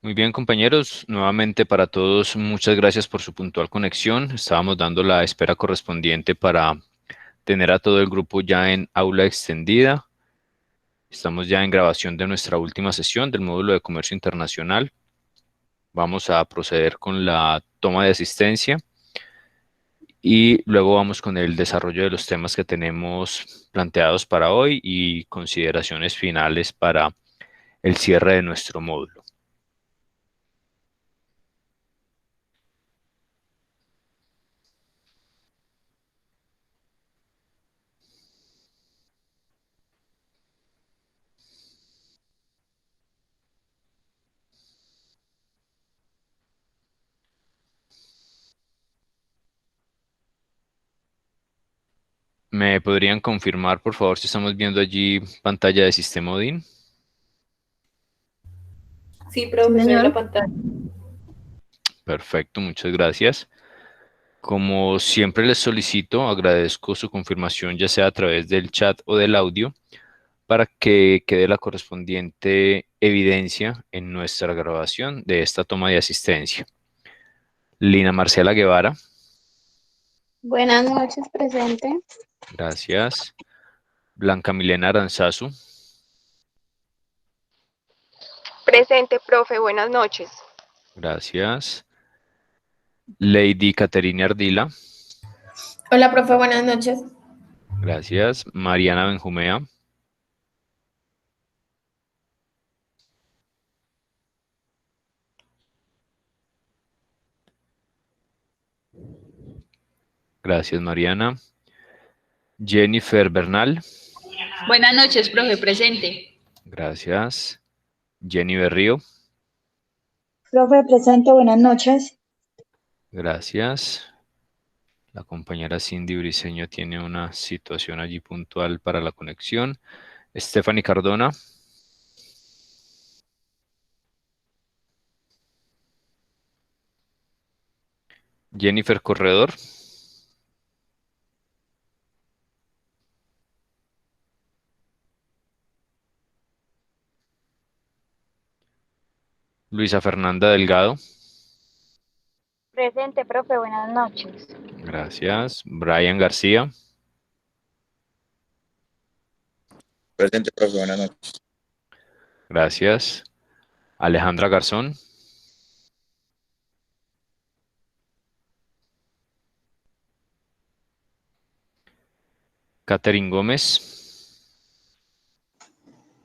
Muy bien, compañeros. Nuevamente para todos, muchas gracias por su puntual conexión. Estábamos dando la espera correspondiente para tener a todo el grupo ya en aula extendida. Estamos ya en grabación de nuestra última sesión del módulo de comercio internacional. Vamos a proceder con la toma de asistencia y luego vamos con el desarrollo de los temas que tenemos planteados para hoy y consideraciones finales para el cierre de nuestro módulo. ¿Me podrían confirmar, por favor, si estamos viendo allí pantalla de sistema Odin? Sí, Sí, profe, se ve la señor. pantalla. Perfecto, muchas gracias. Como siempre les solicito, agradezco su confirmación, ya sea a través del chat o del audio, para que quede la correspondiente evidencia en nuestra grabación de esta toma de asistencia. Lina Marcela Guevara, Buenas noches, presente. gracias. Blanca Milena Aranzazu, Presente, profe, buenas noches. gracias. Lady Caterina Ardila, Hola, profe, buenas noches. gracias. Mariana Benjumea, gracias Mariana. Jennifer Bernal, Buenas noches, profe, presente. gracias. Jenny Berrío, Profe, presente, buenas noches. gracias. La compañera Cindy Briceño tiene una situación allí puntual para la conexión. Stephanie Cardona, Jennifer Corredor, Luisa Fernanda Delgado, Presente, profe, buenas noches. gracias. Brian García, Presente, profe, buenas noches. gracias. Alejandra Garzón, Catherine Gómez,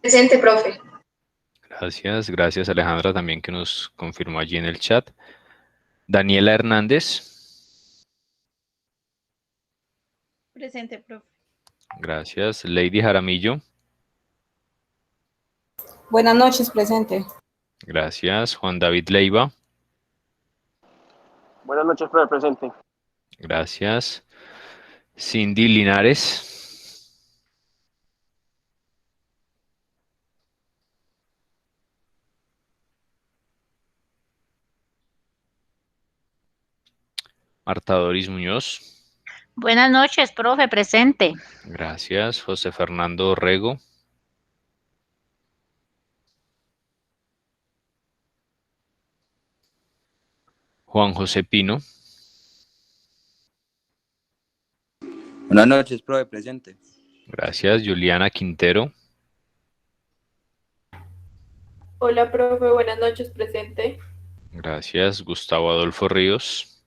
Presente, profe. gracias. Gracias Alejandra también que nos confirmó allí en el chat. Daniela Hernández, Presente, profe. gracias. Lady Jaramillo, Buenas noches, presente. gracias. Juan David Leiva, Buenas noches, profe, presente. gracias. Cindy Linares, Marta Doris Muñoz, Buenas noches, profe, presente. gracias. José Fernando Orrego, Juan José Pino, Buenas noches, profe, presente. gracias. Juliana Quintero, Hola, profe, buenas noches, presente. gracias. Gustavo Adolfo Ríos,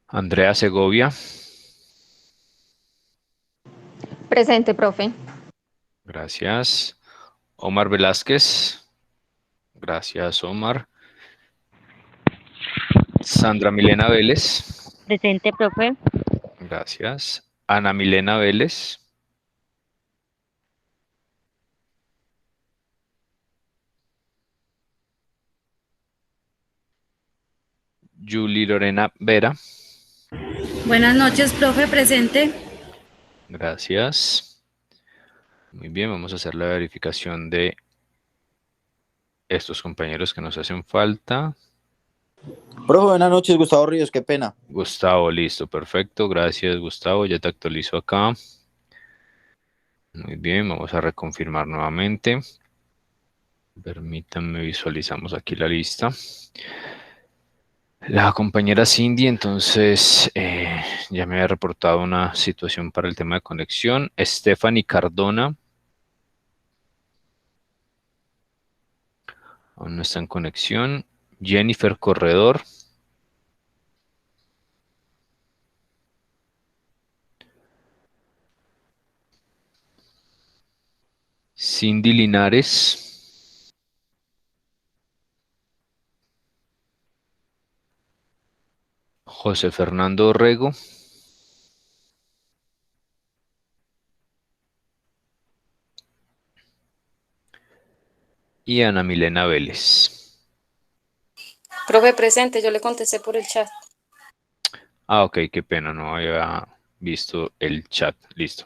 Andrea Segovia, Presente, profe. gracias. Omar Velázquez, gracias Omar. Sandra Milena Vélez, Presente, profe. gracias. Ana Milena Vélez, Julie Lorena Vera, Buenas noches, profe, presente. gracias. Muy bien, vamos a hacer la verificación de estos compañeros que nos hacen falta. Profe, buenas noches, Gustavo Ríos, qué pena. Gustavo, listo, perfecto. Gracias, Gustavo. Ya te actualizo acá. Muy bien, vamos a reconfirmar nuevamente. Permítanme, visualizamos aquí la lista. La compañera Cindy, entonces, ya me había reportado una situación para el tema de conexión. Stephanie Cardona. Aún no está en conexión. Jennifer Corredor. Cindy Linares. José Fernando Orrego. Y Ana Milena Vélez. Profe, presente, yo le contesté por el chat. Ah, ok, qué pena, no había visto el chat. Listo.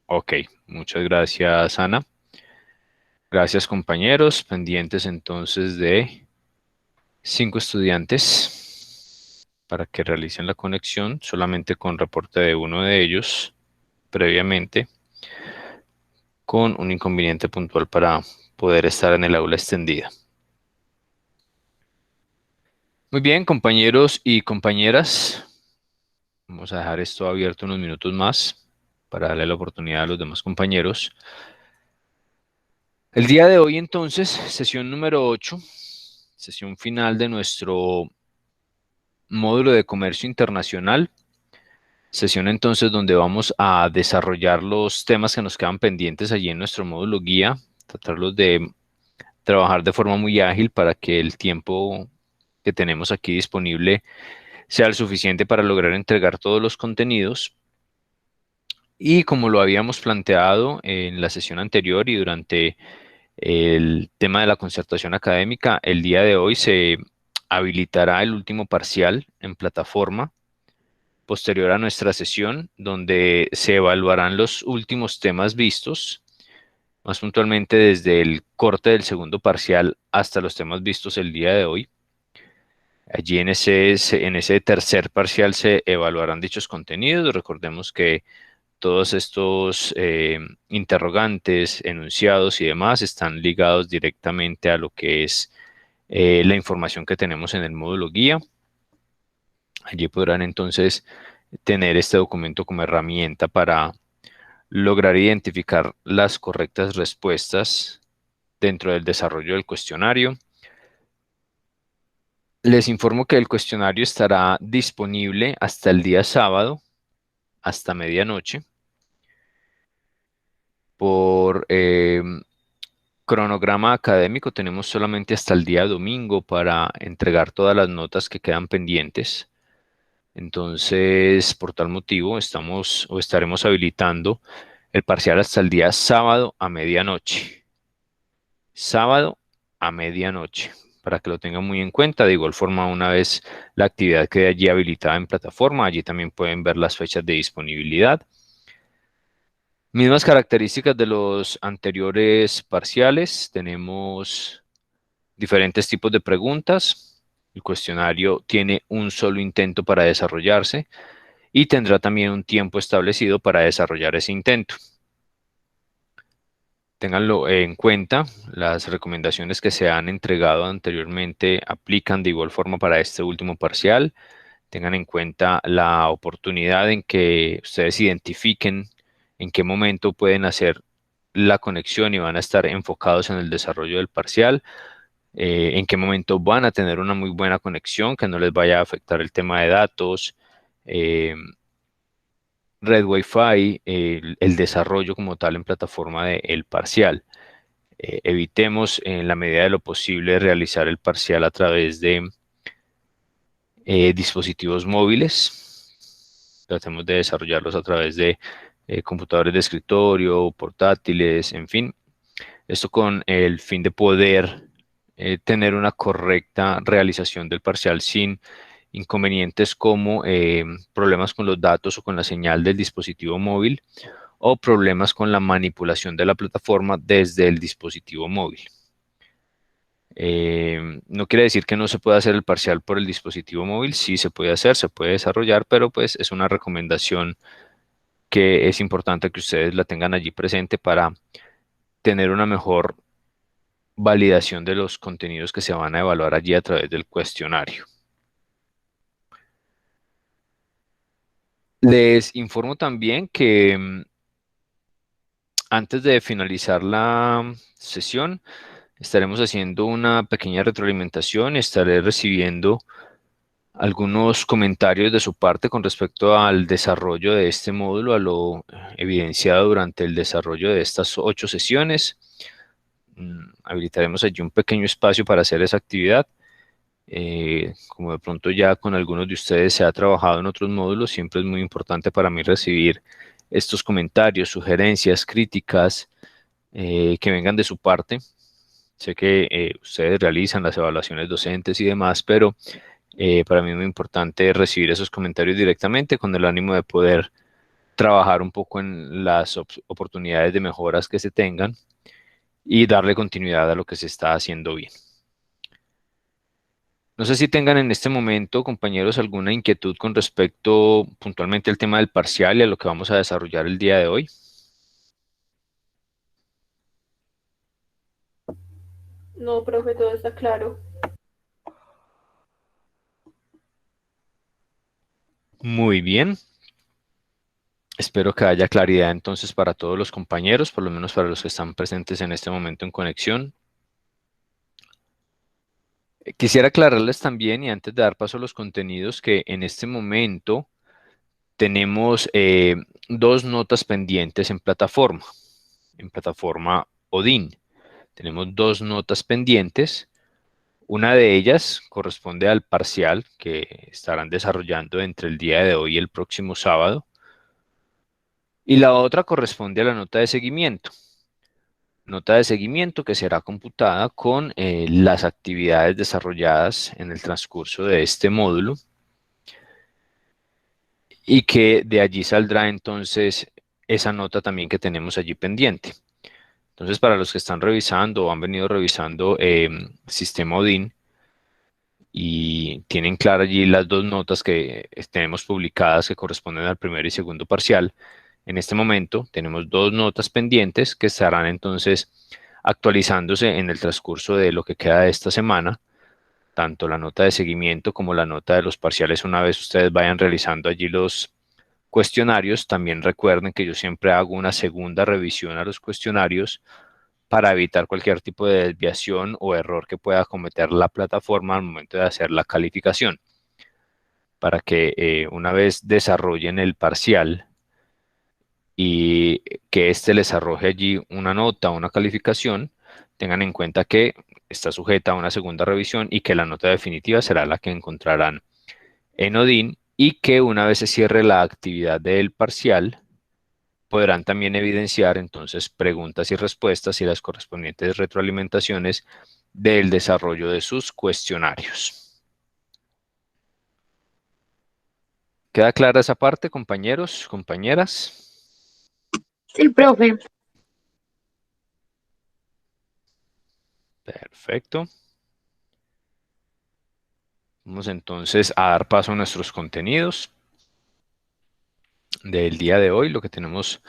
Ok, muchas gracias, Ana. Gracias, compañeros. Pendientes entonces de 5 estudiantes para que realicen la conexión, solamente con reporte de uno de ellos previamente, con un inconveniente puntual para poder estar en el aula extendida. Muy bien, compañeros y compañeras. Vamos a dejar esto abierto unos minutos más para darle la oportunidad a los demás compañeros. El día de hoy, entonces, sesión número 8, sesión final de nuestro módulo de comercio internacional. Sesión entonces donde vamos a desarrollar los temas que nos quedan pendientes allí en nuestro módulo guía, tratarlos de trabajar de forma muy ágil para que el tiempo que tenemos aquí disponible sea el suficiente para lograr entregar todos los contenidos. Y como lo habíamos planteado en la sesión anterior y durante el tema de la concertación académica, el día de hoy se habilitará el último parcial en plataforma posterior a nuestra sesión, donde se evaluarán los últimos temas vistos, más puntualmente desde el corte del segundo parcial hasta los temas vistos el día de hoy. Allí en ese tercer parcial se evaluarán dichos contenidos. Recordemos que todos estos interrogantes, enunciados y demás están ligados directamente a lo que es la información que tenemos en el módulo guía. Allí podrán entonces tener este documento como herramienta para lograr identificar las correctas respuestas dentro del desarrollo del cuestionario. Les informo que el cuestionario estará disponible hasta el día sábado, hasta medianoche. Por cronograma académico tenemos solamente hasta el día domingo para entregar todas las notas que quedan pendientes. Entonces, por tal motivo, estaremos habilitando el parcial hasta el día sábado a medianoche. Sábado a medianoche, para que lo tengan muy en cuenta. De igual forma, una vez la actividad quede allí habilitada en plataforma, allí también pueden ver las fechas de disponibilidad. Mismas características de los anteriores parciales. Tenemos diferentes tipos de preguntas. El cuestionario tiene un solo intento para desarrollarse y tendrá también un tiempo establecido para desarrollar ese intento. Ténganlo en cuenta, las recomendaciones que se han entregado anteriormente aplican de igual forma para este último parcial. Tengan en cuenta la oportunidad en que ustedes identifiquen en qué momento pueden hacer la conexión y van a estar enfocados en el desarrollo del parcial. En qué momento van a tener una muy buena conexión, que no les vaya a afectar el tema de datos, red Wi-Fi, el desarrollo como tal en plataforma del parcial. Evitemos en la medida de lo posible realizar el parcial a través de dispositivos móviles. Tratemos de desarrollarlos a través de computadores de escritorio, portátiles, en fin. Esto con el fin de poder tener una correcta realización del parcial sin inconvenientes como problemas con los datos o con la señal del dispositivo móvil o problemas con la manipulación de la plataforma desde el dispositivo móvil. No quiere decir que no se pueda hacer el parcial por el dispositivo móvil, sí se puede hacer, se puede desarrollar, pero pues es una recomendación que es importante que ustedes la tengan allí presente para tener una mejor validación de los contenidos que se van a evaluar allí a través del cuestionario. Les informo también que antes de finalizar la sesión, estaremos haciendo una pequeña retroalimentación y estaré recibiendo algunos comentarios de su parte con respecto al desarrollo de este módulo, a lo evidenciado durante el desarrollo de estas 8 sesiones. Habilitaremos allí un pequeño espacio para hacer esa actividad. Como de pronto ya con algunos de ustedes se ha trabajado en otros módulos, siempre es muy importante para mí recibir estos comentarios, sugerencias, críticas que vengan de su parte. Sé que ustedes realizan las evaluaciones docentes y demás, pero para mí es muy importante recibir esos comentarios directamente con el ánimo de poder trabajar un poco en las oportunidades de mejoras que se tengan y darle continuidad a lo que se está haciendo bien. No sé si tengan en este momento, compañeros, alguna inquietud con respecto puntualmente al tema del parcial y a lo que vamos a desarrollar el día de hoy. No, profe, todo está claro. Muy bien. Espero que haya claridad entonces para todos los compañeros, por lo menos para los que están presentes en este momento en conexión. Quisiera aclararles también, y antes de dar paso a los contenidos, que en este momento tenemos 2 notas pendientes en plataforma Odin. Tenemos 2 notas pendientes. Una de ellas corresponde al parcial que estarán desarrollando entre el día de hoy y el próximo sábado. Y la otra corresponde a la nota de seguimiento. Nota de seguimiento que será computada con las actividades desarrolladas en el transcurso de este módulo y que de allí saldrá entonces esa nota también que tenemos allí pendiente. Entonces, para los que están revisando o han venido revisando Sistema Odin y tienen claras allí las 2 notas que tenemos publicadas que corresponden al primer y segundo parcial, en este momento tenemos 2 notas pendientes que estarán entonces actualizándose en el transcurso de lo que queda de esta semana, tanto la nota de seguimiento como la nota de los parciales. Una vez ustedes vayan realizando allí los cuestionarios, también recuerden que yo siempre hago una segunda revisión a los cuestionarios para evitar cualquier tipo de desviación o error que pueda cometer la plataforma al momento de hacer la calificación, para que una vez desarrollen el parcial y que éste les arroje allí una nota o una calificación, tengan en cuenta que está sujeta a una segunda revisión y que la nota definitiva será la que encontrarán en Odin, y que una vez se cierre la actividad del parcial, podrán también evidenciar entonces preguntas y respuestas y las correspondientes retroalimentaciones del desarrollo de sus cuestionarios. ¿Queda clara esa parte, compañeros, compañeras? Sí, profe. Perfecto. Vamos entonces a dar paso a nuestros contenidos del día de hoy, lo que tenemos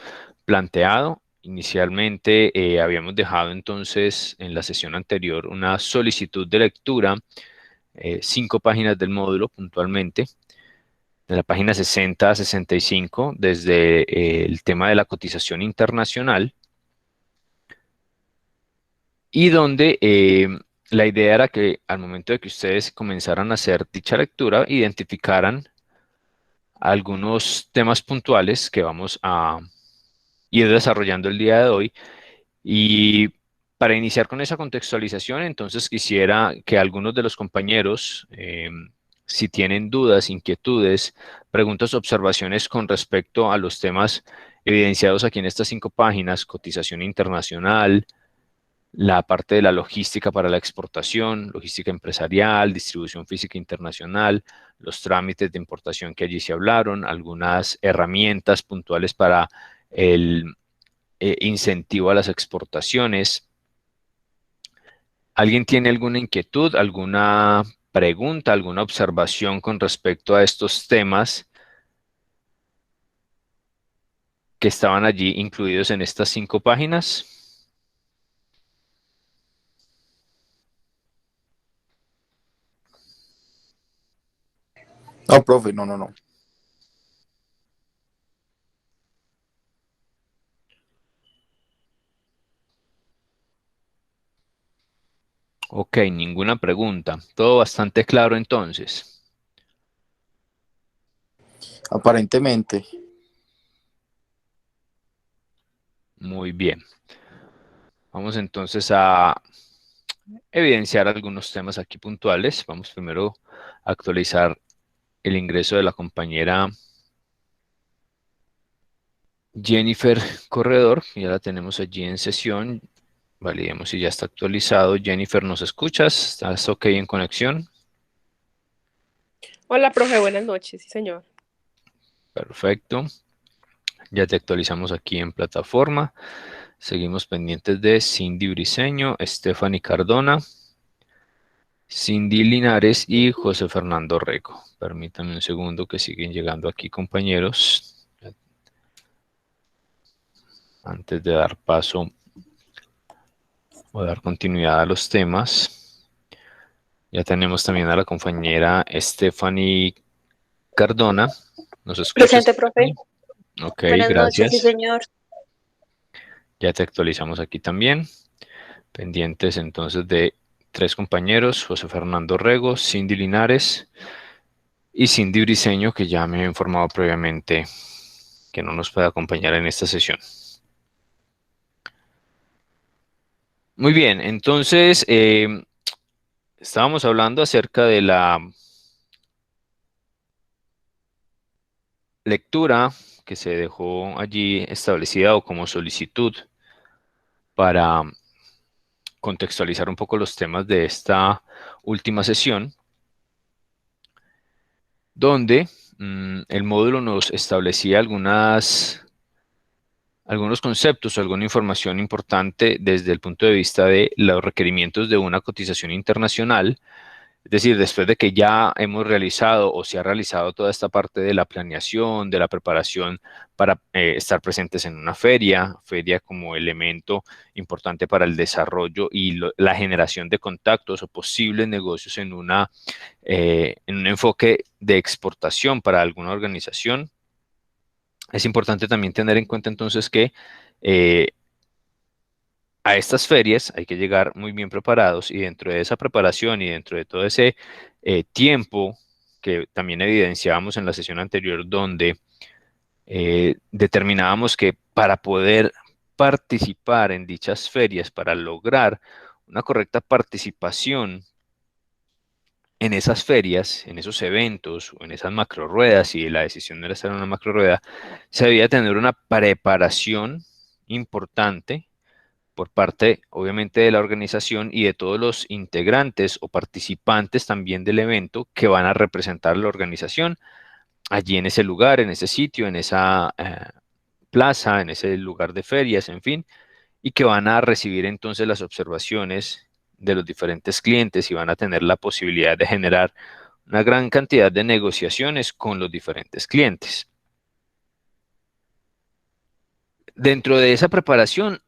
planteado. Inicialmente habíamos dejado entonces en la sesión anterior una solicitud de lectura, 5 páginas del módulo puntualmente, de la página 60 a 65, desde el tema de la cotización internacional, y donde la idea era que al momento de que ustedes comenzaran a hacer dicha lectura, identificaran algunos temas puntuales que vamos a ir desarrollando el día de hoy. Y para iniciar con esa contextualización, entonces quisiera que algunos de los compañeros, si tienen dudas, inquietudes, preguntas, observaciones con respecto a los temas evidenciados aquí en estas 5 páginas, cotización internacional, la parte de la logística para la exportación, logística empresarial, distribución física internacional, los trámites de importación que allí se hablaron, algunas herramientas puntuales para el incentivo a las exportaciones, ¿Alguien tiene alguna inquietud, alguna pregunta, alguna observación con respecto a estos temas que estaban allí incluidos en estas 5 páginas? No, profe, no, no, no. Ok, ninguna pregunta. Todo bastante claro entonces. Aparentemente. Muy bien. Vamos entonces a evidenciar algunos temas aquí puntuales. Vamos primero a actualizar el ingreso de la compañera Jennifer Corredor. Ya la tenemos allí en sesión. Validemos si ya está actualizado. Jennifer, ¿nos escuchas? ¿Estás ok en conexión? Hola, profe, buenas noches, sí, señor. Perfecto. Ya te actualizamos aquí en plataforma. Seguimos pendientes de Cindy Briceño, Stephanie Cardona, Cindy Linares y José Fernando Rego. Permítanme un segundo que siguen llegando aquí compañeros. Antes de dar paso o dar continuidad a los temas. Ya tenemos también a la compañera Stephanie Cardona. ¿Nos escuchas? Presente, profe. Ok, Buenas noches, sí, gracias. señor. Ya te actualizamos aquí también. Pendientes entonces de 3 compañeros, José Fernando Rego, Cindy Linares y Cindy Briceño, que ya me había informado previamente que no nos puede acompañar en esta sesión. Muy bien, entonces estábamos hablando acerca de la lectura que se dejó allí establecida o como solicitud para contextualizar un poco los temas de esta última sesión, donde el módulo nos establecía algunos conceptos o alguna información importante desde el punto de vista de los requerimientos de una cotización internacional. Es decir, después de que ya hemos realizado o se ha realizado toda esta parte de la planeación, de la preparación para estar presentes en una feria como elemento importante para el desarrollo y la generación de contactos o posibles negocios en un enfoque de exportación para alguna organización. Es importante también tener en cuenta entonces que a estas ferias hay que llegar muy bien preparados y dentro de esa preparación y dentro de todo ese tiempo que también evidenciábamos en la sesión anterior donde determinábamos que para poder participar en dichas ferias, para lograr una correcta participación en esas ferias, en esos eventos o en esas macro ruedas, y la decisión era estar en una macro rueda, se debía tener una preparación importante por parte, obviamente, de la organización y de todos los integrantes o participantes también del evento que van a representar la organización allí en ese lugar, en ese sitio, en esa plaza, en ese lugar de ferias, en fin, y que van a recibir entonces las observaciones de los diferentes clientes y van a tener la posibilidad de generar una gran cantidad de negociaciones con los diferentes clientes. Dentro de esa preparación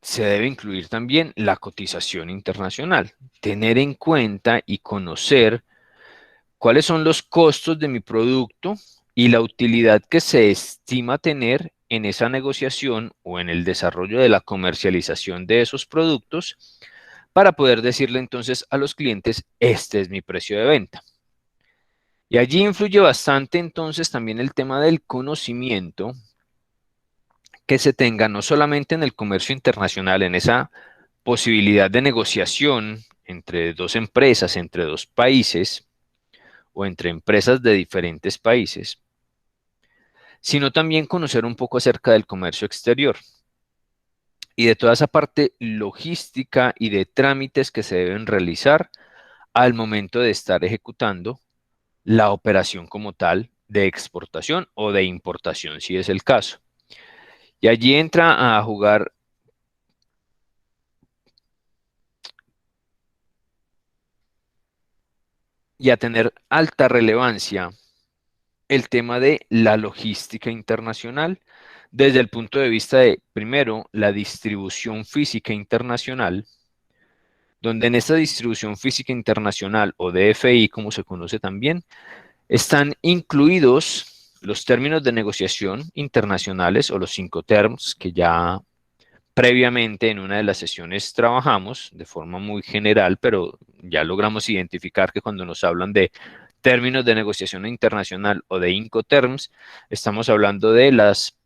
se debe incluir también la cotización internacional, tener en cuenta y conocer cuáles son los costos de mi producto y la utilidad que se estima tener en esa negociación o en el desarrollo de la comercialización de esos productos para poder decirle entonces a los clientes, este es mi precio de venta. Y allí influye bastante entonces también el tema del conocimiento que se tenga no solamente en el comercio internacional, en esa posibilidad de negociación entre 2 empresas, entre 2 países o entre empresas de diferentes países, sino también conocer un poco acerca del comercio exterior y de toda esa parte logística y de trámites que se deben realizar al momento de estar ejecutando la operación como tal de exportación o de importación, si es el caso. Y allí entra a jugar y a tener alta relevancia el tema de la logística internacional desde el punto de vista de, primero, la distribución física internacional, donde en esta distribución física internacional, o DFI, como se conoce también, están incluidos los términos de negociación internacionales o los Incoterms que ya previamente en una de las sesiones trabajamos de forma muy general, pero ya logramos identificar que cuando nos hablan de términos de negociación internacional o de Incoterms, estamos hablando de las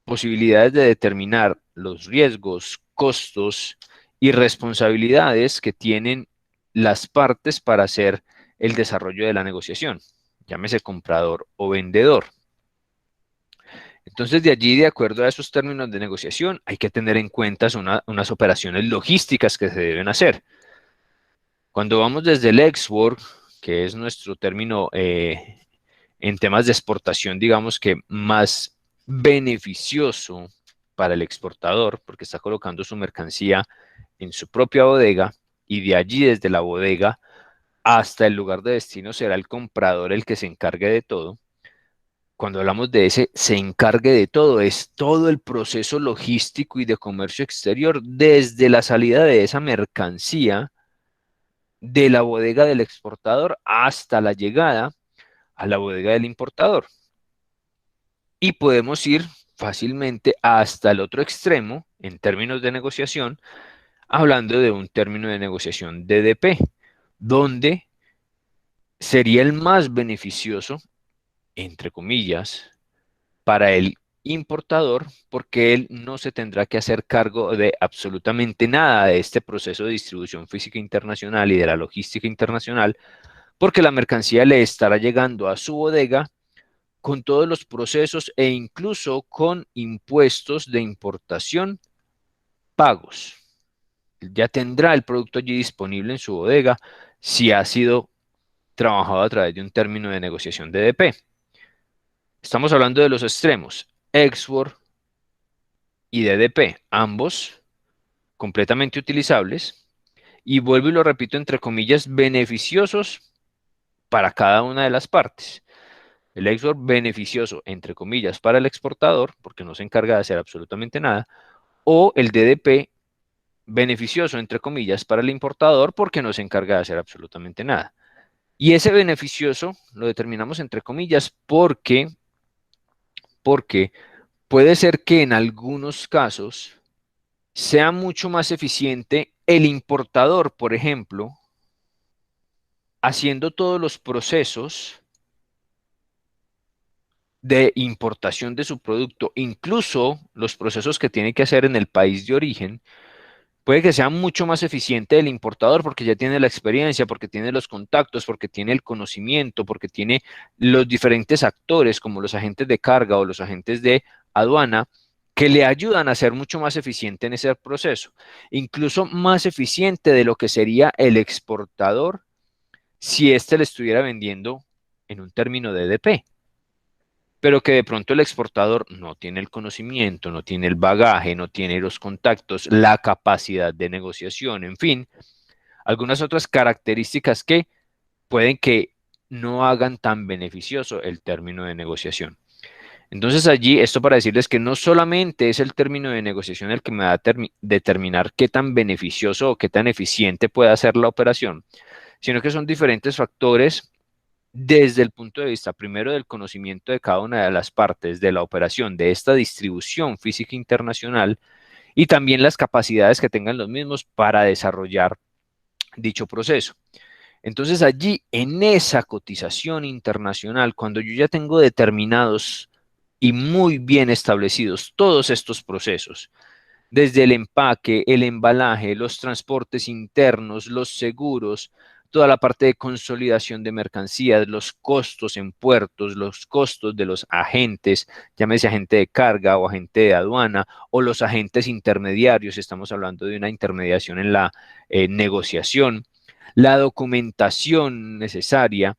posibilidades de determinar los riesgos, costos y responsabilidades que tienen las partes para hacer el desarrollo de la negociación, llámese comprador o vendedor. Entonces, de allí, de acuerdo a esos términos de negociación, hay que tener en cuenta unas operaciones logísticas que se deben hacer. Cuando vamos desde el export, que es nuestro término en temas de exportación, digamos que más beneficioso para el exportador, porque está colocando su mercancía en su propia bodega y de allí desde la bodega hasta el lugar de destino será el comprador el que se encargue de todo. Cuando hablamos de ese se encargue de todo, es todo el proceso logístico y de comercio exterior desde la salida de esa mercancía de la bodega del exportador hasta la llegada a la bodega del importador. Y podemos ir fácilmente hasta el otro extremo en términos de negociación, hablando de un término de negociación DDP, donde sería el más beneficioso, entre comillas, para el importador, porque él no se tendrá que hacer cargo de absolutamente nada de este proceso de distribución física internacional y de la logística internacional, porque la mercancía le estará llegando a su bodega con todos los procesos e incluso con impuestos de importación pagos. Ya tendrá el producto allí disponible en su bodega si ha sido trabajado a través de un término de negociación DDP. Estamos hablando de los extremos, export y DDP, ambos completamente utilizables, y vuelvo y lo repito entre comillas, beneficiosos para cada una de las partes. El export beneficioso, entre comillas, para el exportador, porque no se encarga de hacer absolutamente nada, o el DDP beneficioso, entre comillas, para el importador, porque no se encarga de hacer absolutamente nada. Y ese beneficioso lo determinamos entre comillas porque puede ser que en algunos casos sea mucho más eficiente el importador, por ejemplo, haciendo todos los procesos de importación de su producto, incluso los procesos que tiene que hacer en el país de origen, puede que sea mucho más eficiente el importador porque ya tiene la experiencia, porque tiene los contactos, porque tiene el conocimiento, porque tiene los diferentes actores como los agentes de carga o los agentes de aduana que le ayudan a ser mucho más eficiente en ese proceso, incluso más eficiente de lo que sería el exportador si éste le estuviera vendiendo en un término de DP. Pero que de pronto el exportador no tiene el conocimiento, no tiene el bagaje, no tiene los contactos, la capacidad de negociación, en fin, algunas otras características que pueden que no hagan tan beneficioso el término de negociación. Entonces allí, esto para decirles que no solamente es el término de negociación el que me va a determinar qué tan beneficioso o qué tan eficiente puede ser la operación, sino que son diferentes factores desde el punto de vista primero del conocimiento de cada una de las partes de la operación, de esta distribución física internacional y también las capacidades que tengan los mismos para desarrollar dicho proceso. Entonces allí en esa cotización internacional, cuando yo ya tengo determinados y muy bien establecidos todos estos procesos, desde el empaque, el embalaje, los transportes internos, los seguros, toda la parte de consolidación de mercancías, los costos en puertos, los costos de los agentes, llámese agente de carga o agente de aduana, o los agentes intermediarios, estamos hablando de una intermediación en la negociación, la documentación necesaria,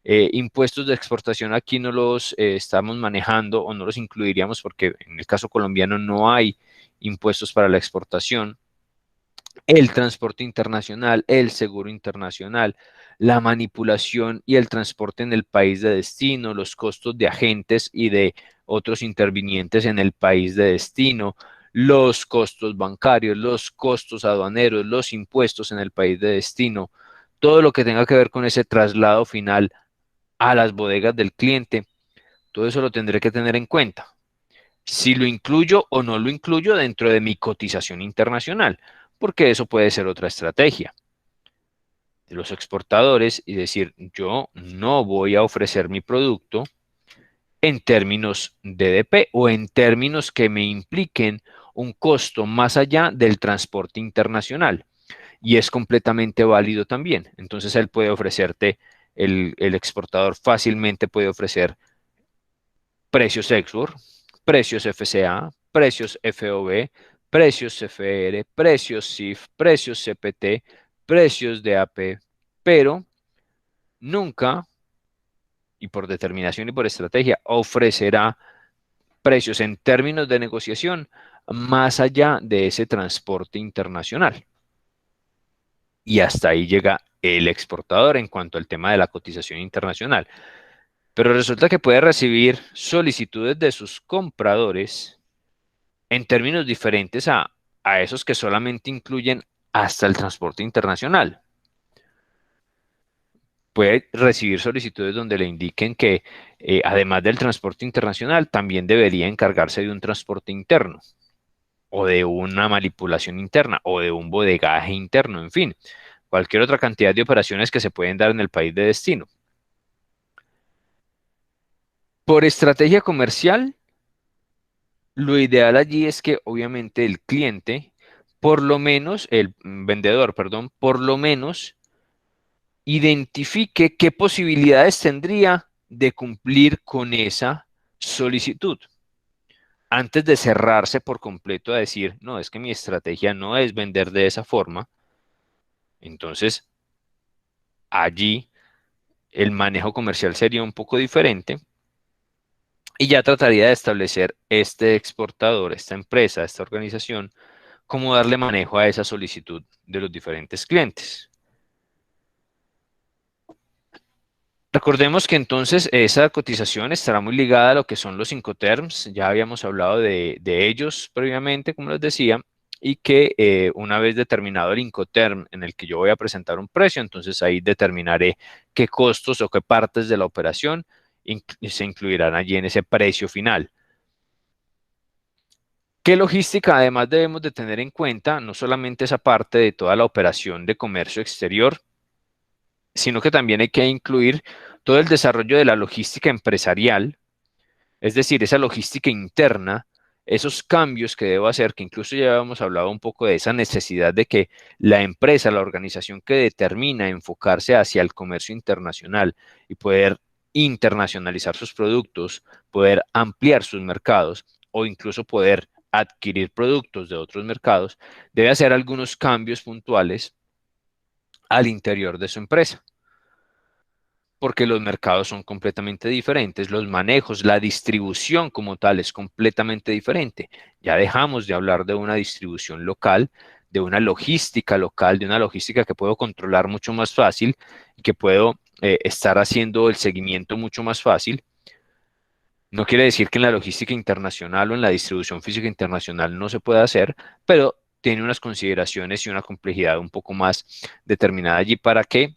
impuestos de exportación aquí no los estamos manejando o no los incluiríamos porque en el caso colombiano no hay impuestos para la exportación. el transporte internacional, el seguro internacional, la manipulación y el transporte en el país de destino, los costos de agentes y de otros intervinientes en el país de destino, los costos bancarios, los costos aduaneros, los impuestos en el país de destino, todo lo que tenga que ver con ese traslado final a las bodegas del cliente, todo eso lo tendré que tener en cuenta. Si lo incluyo o no lo incluyo dentro de mi cotización internacional, porque eso puede ser otra estrategia de los exportadores y decir, yo no voy a ofrecer mi producto en términos DDP o en términos que me impliquen un costo más allá del transporte internacional. Y es completamente válido también. Entonces él puede ofrecerte, el exportador fácilmente puede ofrecer precios export, precios FCA, precios FOB, precios CFR, precios CIF, precios CPT, precios DAP, pero nunca, y por determinación y por estrategia, ofrecerá precios en términos de negociación más allá de ese transporte internacional. Y hasta ahí llega el exportador en cuanto al tema de la cotización internacional. Pero resulta que puede recibir solicitudes de sus compradores en términos diferentes a esos que solamente incluyen hasta el transporte internacional. Puede recibir solicitudes donde le indiquen que además del transporte internacional también debería encargarse de un transporte interno o de una manipulación interna o de un bodegaje interno, en fin, cualquier otra cantidad de operaciones que se pueden dar en el país de destino. Por estrategia comercial, lo ideal allí es que obviamente el cliente, por lo menos, el vendedor, perdón, por lo menos identifique qué posibilidades tendría de cumplir con esa solicitud. Antes de cerrarse por completo a decir, no, es que mi estrategia no es vender de esa forma, entonces allí el manejo comercial sería un poco diferente y ya trataría de establecer este exportador, esta empresa, esta organización, cómo darle manejo a esa solicitud de los diferentes clientes. Recordemos que entonces esa cotización estará muy ligada a lo que son los Incoterms, ya habíamos hablado de ellos previamente, como les decía, y que una vez determinado el Incoterm en el que yo voy a presentar un precio, entonces ahí determinaré qué costos o qué partes de la operación se incluirán allí en ese precio final. ¿Qué logística además debemos de tener en cuenta? No solamente esa parte de toda la operación de comercio exterior, sino que también hay que incluir todo el desarrollo de la logística empresarial, es decir, esa logística interna, esos cambios que debo hacer, que incluso ya habíamos hablado un poco de esa necesidad de que la empresa, la organización que determina enfocarse hacia el comercio internacional y poder internacionalizar sus productos, poder ampliar sus mercados o incluso poder adquirir productos de otros mercados, debe hacer algunos cambios puntuales al interior de su empresa, porque los mercados son completamente diferentes, los manejos, la distribución como tal es completamente diferente. Ya dejamos de hablar de una distribución local, de una logística local, de una logística que puedo controlar mucho más fácil y que puedo estar haciendo el seguimiento mucho más fácil. No quiere decir que en la logística internacional o en la distribución física internacional no se pueda hacer, pero tiene unas consideraciones y una complejidad un poco más determinada allí para que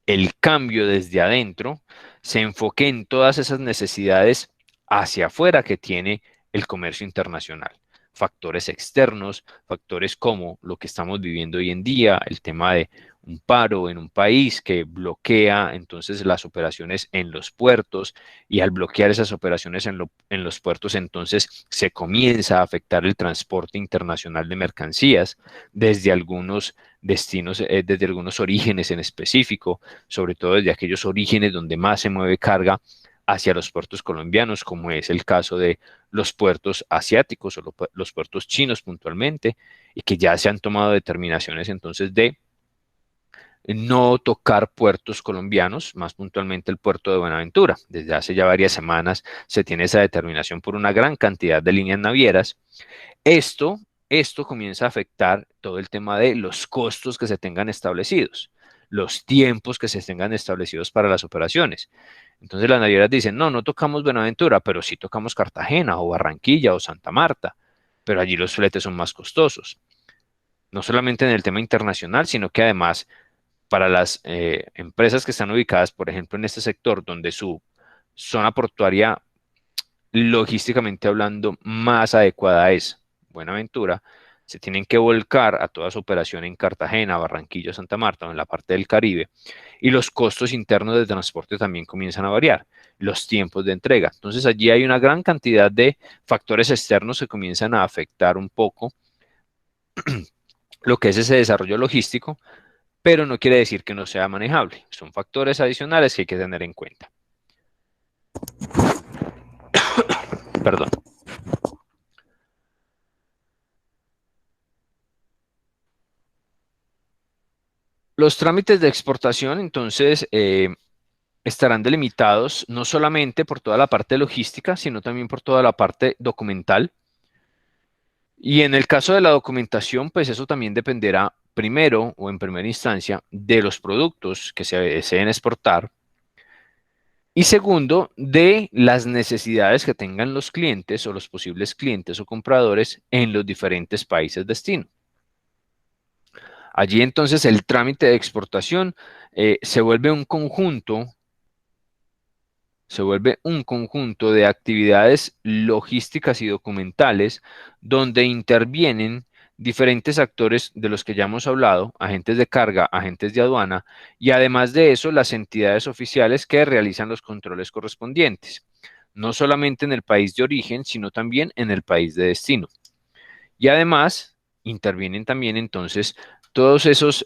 el cambio desde adentro se enfoque en todas esas necesidades hacia afuera que tiene el comercio internacional. Factores externos, factores como lo que estamos viviendo hoy en día, el tema de un paro en un país que bloquea entonces las operaciones en los puertos y al bloquear esas operaciones en los puertos entonces se comienza a afectar el transporte internacional de mercancías desde algunos destinos, desde algunos orígenes en específico, sobre todo desde aquellos orígenes donde más se mueve carga hacia los puertos colombianos, como es el caso de los puertos asiáticos o los puertos chinos puntualmente, y que ya se han tomado determinaciones entonces de no tocar puertos colombianos, más puntualmente el puerto de Buenaventura. Desde hace ya varias semanas se tiene esa determinación por una gran cantidad de líneas navieras. Esto esto comienza a afectar todo el tema de los costos que se tengan establecidos, los tiempos que se tengan establecidos para las operaciones. Entonces las navieras dicen, no, no tocamos Buenaventura, pero sí tocamos Cartagena o Barranquilla o Santa Marta, pero allí los fletes son más costosos. No solamente en el tema internacional, sino que además para las empresas que están ubicadas, por ejemplo, en este sector donde su zona portuaria, logísticamente hablando, más adecuada es Buenaventura, se tienen que volcar a toda su operación en Cartagena, Barranquilla, Santa Marta o en la parte del Caribe, y los costos internos de transporte también comienzan a variar, los tiempos de entrega. Entonces allí hay una gran cantidad de factores externos que comienzan a afectar un poco lo que es ese desarrollo logístico, pero no quiere decir que no sea manejable. Son factores adicionales que hay que tener en cuenta. Perdón. Los trámites de exportación, entonces, estarán delimitados no solamente por toda la parte logística, sino también por toda la parte documental. Y en el caso de la documentación, pues eso también dependerá primero o en primera instancia de los productos que se deseen exportar y segundo de las necesidades que tengan los clientes o los posibles clientes o compradores en los diferentes países destino. Allí entonces el trámite de exportación se vuelve un conjunto de actividades logísticas y documentales donde intervienen diferentes actores de los que ya hemos hablado, agentes de carga, agentes de aduana, y además de eso, las entidades oficiales que realizan los controles correspondientes, no solamente en el país de origen, sino también en el país de destino. Y además, intervienen también entonces todos esos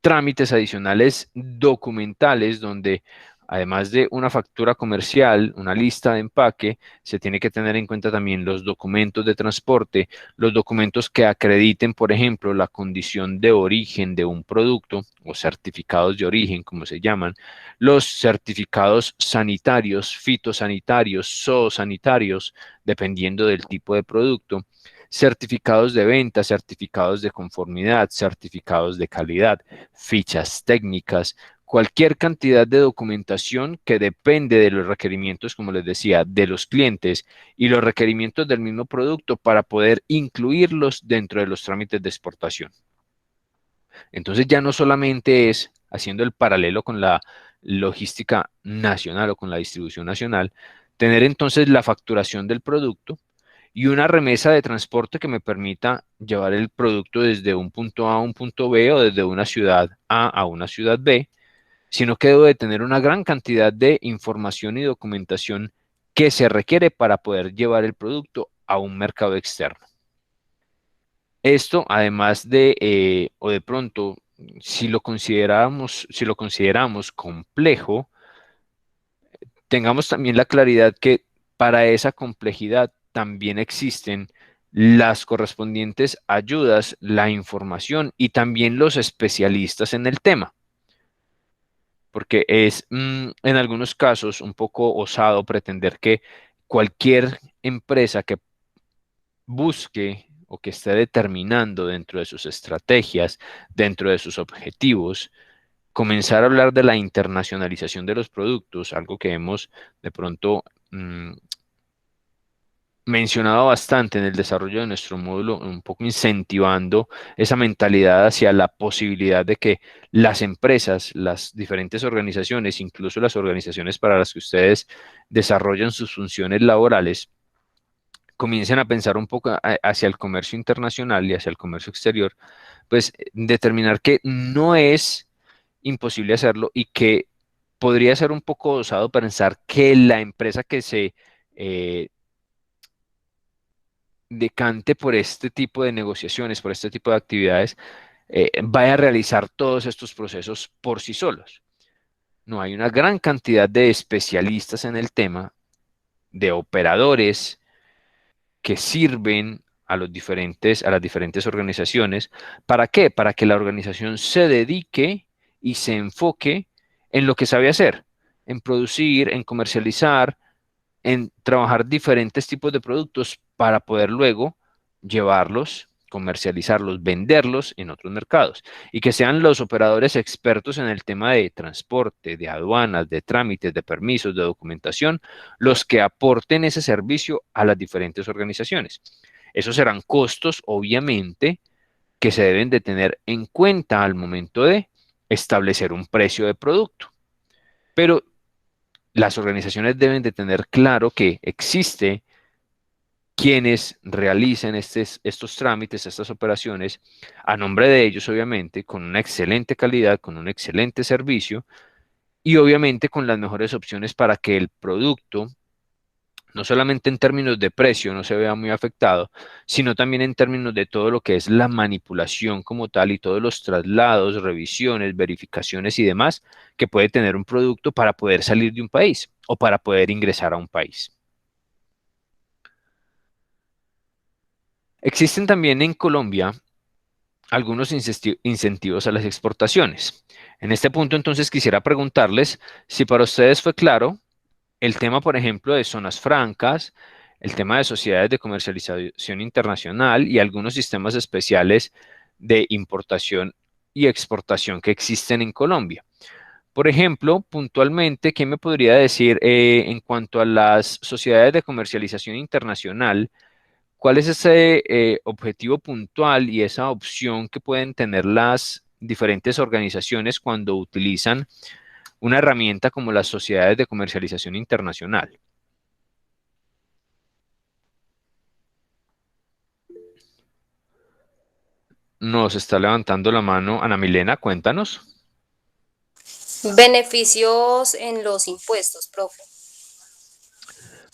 trámites adicionales documentales donde además de una factura comercial, una lista de empaque, se tiene que tener en cuenta también los documentos de transporte, los documentos que acrediten, por ejemplo, la condición de origen de un producto o certificados de origen, como se llaman, los certificados sanitarios, fitosanitarios, zoosanitarios, dependiendo del tipo de producto, certificados de venta, certificados de conformidad, certificados de calidad, fichas técnicas, cualquier cantidad de documentación que depende de los requerimientos, como les decía, de los clientes y los requerimientos del mismo producto para poder incluirlos dentro de los trámites de exportación. Entonces ya no solamente es haciendo el paralelo con la logística nacional o con la distribución nacional, tener entonces la facturación del producto y una remesa de transporte que me permita llevar el producto desde un punto A a un punto B o desde una ciudad A a una ciudad B, sino que debo de tener una gran cantidad de información y documentación que se requiere para poder llevar el producto a un mercado externo. Esto, además de, o de pronto, si lo consideramos complejo, tengamos también la claridad que para esa complejidad también existen las correspondientes ayudas, la información y también los especialistas en el tema. Porque es en algunos casos un poco osado pretender que cualquier empresa que busque o que esté determinando dentro de sus estrategias, dentro de sus objetivos, comenzar a hablar de la internacionalización de los productos, algo que hemos de pronto mencionado bastante en el desarrollo de nuestro módulo, un poco incentivando esa mentalidad hacia la posibilidad de que las empresas, las diferentes organizaciones, incluso las organizaciones para las que ustedes desarrollan sus funciones laborales, comiencen a pensar un poco hacia el comercio internacional y hacia el comercio exterior, pues determinar que no es imposible hacerlo y que podría ser un poco osado pensar que la empresa que se decante por este tipo de negociaciones, por este tipo de actividades, vaya a realizar todos estos procesos por sí solos. No, hay una gran cantidad de especialistas en el tema, de operadores que sirven a las diferentes organizaciones. ¿Para qué? Para que la organización se dedique y se enfoque en lo que sabe hacer, en producir, en comercializar, en trabajar diferentes tipos de productos para poder luego llevarlos, comercializarlos, venderlos en otros mercados y que sean los operadores expertos en el tema de transporte, de aduanas, de trámites, de permisos, de documentación, los que aporten ese servicio a las diferentes organizaciones. Esos serán costos, obviamente, que se deben de tener en cuenta al momento de establecer un precio de producto. Pero las organizaciones deben de tener claro que existe quienes realicen estos trámites, estas operaciones, a nombre de ellos, obviamente, con una excelente calidad, con un excelente servicio y obviamente con las mejores opciones para que el producto, no solamente en términos de precio, no se vea muy afectado, sino también en términos de todo lo que es la manipulación como tal y todos los traslados, revisiones, verificaciones y demás que puede tener un producto para poder salir de un país o para poder ingresar a un país. Existen también en Colombia algunos incentivos a las exportaciones. En este punto, entonces, quisiera preguntarles si para ustedes fue claro el tema, por ejemplo, de zonas francas, el tema de sociedades de comercialización internacional y algunos sistemas especiales de importación y exportación que existen en Colombia. Por ejemplo, puntualmente, ¿qué me podría decir en cuanto a las sociedades de comercialización internacional? ¿Cuál es ese objetivo puntual y esa opción que pueden tener las diferentes organizaciones cuando utilizan una herramienta como las sociedades de comercialización internacional? Nos está levantando la mano Ana Milena, cuéntanos. Beneficios en los impuestos, profe.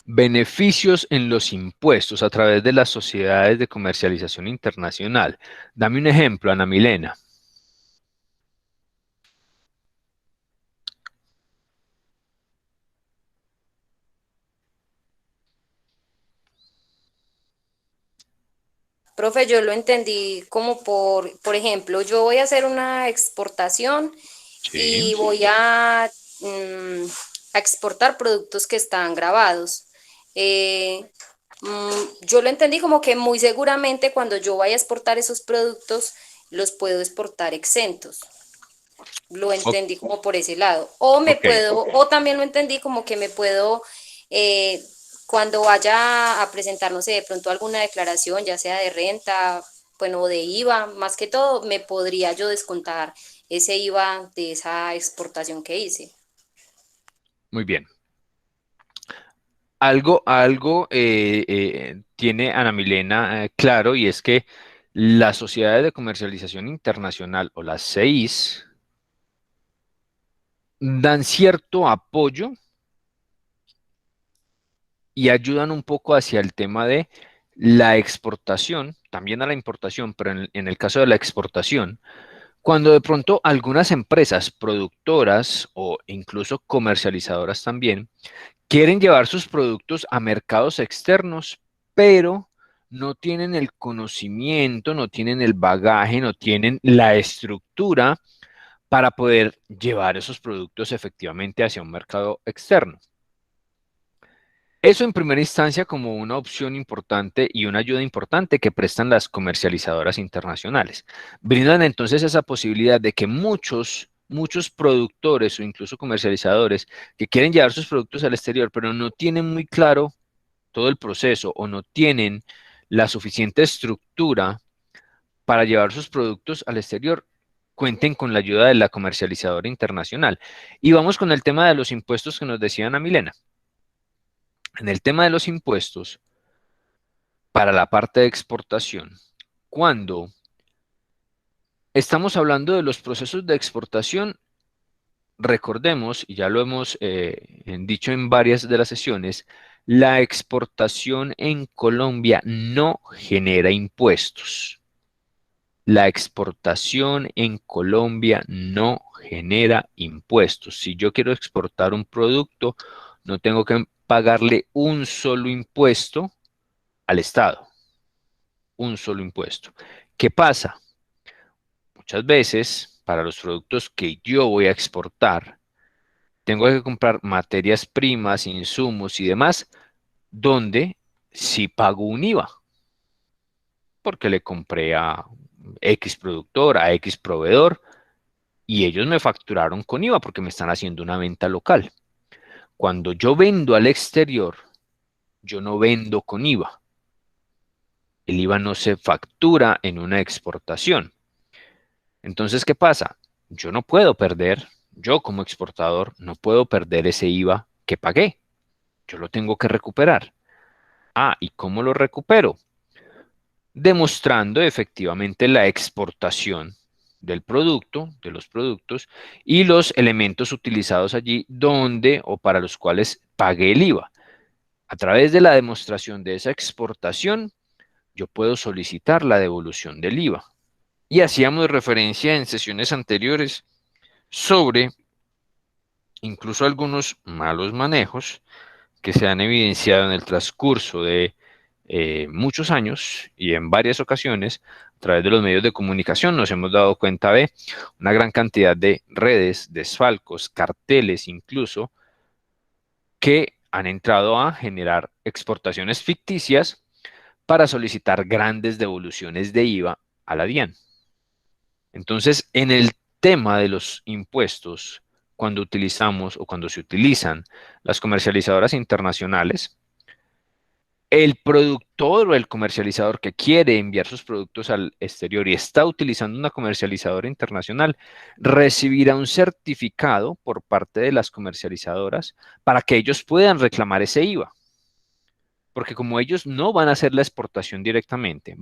Beneficios en los impuestos a través de las sociedades de comercialización internacional. Dame un ejemplo, Ana Milena. Profe, yo lo entendí como por ejemplo, yo voy a hacer una exportación Sí. y voy a exportar productos que están grabados. Yo lo entendí como que muy seguramente cuando yo vaya a exportar esos productos, los puedo exportar exentos. Lo entendí como por ese lado. O me puedo, o también lo entendí como que me puedo, cuando vaya a presentar, no sé, de pronto alguna declaración, ya sea de renta, bueno, o de IVA, más que todo, me podría yo descontar ese IVA de esa exportación que hice. Muy bien. Algo tiene Ana Milena claro, y es que las sociedades de comercialización internacional o las CEIs dan cierto apoyo y ayudan un poco hacia el tema de la exportación, también a la importación, pero en el caso de la exportación, cuando de pronto algunas empresas productoras o incluso comercializadoras también quieren llevar sus productos a mercados externos, pero no tienen el conocimiento, no tienen el bagaje, no tienen la estructura para poder llevar esos productos efectivamente hacia un mercado externo. Eso en primera instancia como una opción importante y una ayuda importante que prestan las comercializadoras internacionales. Brindan entonces esa posibilidad de que muchos productores o incluso comercializadores que quieren llevar sus productos al exterior, pero no tienen muy claro todo el proceso o no tienen la suficiente estructura para llevar sus productos al exterior, cuenten con la ayuda de la comercializadora internacional. Y vamos con el tema de los impuestos que nos decía Ana Milena. En el tema de los impuestos, para la parte de exportación, cuando estamos hablando de los procesos de exportación, recordemos, y ya lo hemos dicho en varias de las sesiones, la exportación en Colombia no genera impuestos. La exportación en Colombia no genera impuestos. Si yo quiero exportar un producto, no tengo que pagarle un solo impuesto al Estado. Un solo impuesto. ¿Qué pasa? Muchas veces, para los productos que yo voy a exportar, tengo que comprar materias primas, insumos y demás, donde sí pago un IVA. porque le compré a X productor, a X proveedor, y ellos me facturaron con IVA porque me están haciendo una venta local. Cuando yo vendo al exterior, yo no vendo con IVA. El IVA no se factura en una exportación. Entonces, ¿qué pasa? Yo no puedo perder, yo como exportador, no puedo perder ese IVA que pagué. Yo lo tengo que recuperar. Ah, ¿y cómo lo recupero? Demostrando efectivamente la exportación del producto, de los productos y los elementos utilizados allí donde o para los cuales pagué el IVA. A través de la demostración de esa exportación, yo puedo solicitar la devolución del IVA. Y hacíamos referencia en sesiones anteriores sobre incluso algunos malos manejos que se han evidenciado en el transcurso de muchos años y en varias ocasiones a través de los medios de comunicación nos hemos dado cuenta de una gran cantidad de redes, desfalcos, carteles incluso, que han entrado a generar exportaciones ficticias para solicitar grandes devoluciones de IVA a la DIAN. Entonces, en el tema de los impuestos, cuando utilizamos o cuando se utilizan las comercializadoras internacionales, el productor o el comercializador que quiere enviar sus productos al exterior y está utilizando una comercializadora internacional, recibirá un certificado por parte de las comercializadoras para que ellos puedan reclamar ese IVA. Porque como ellos no van a hacer la exportación directamente,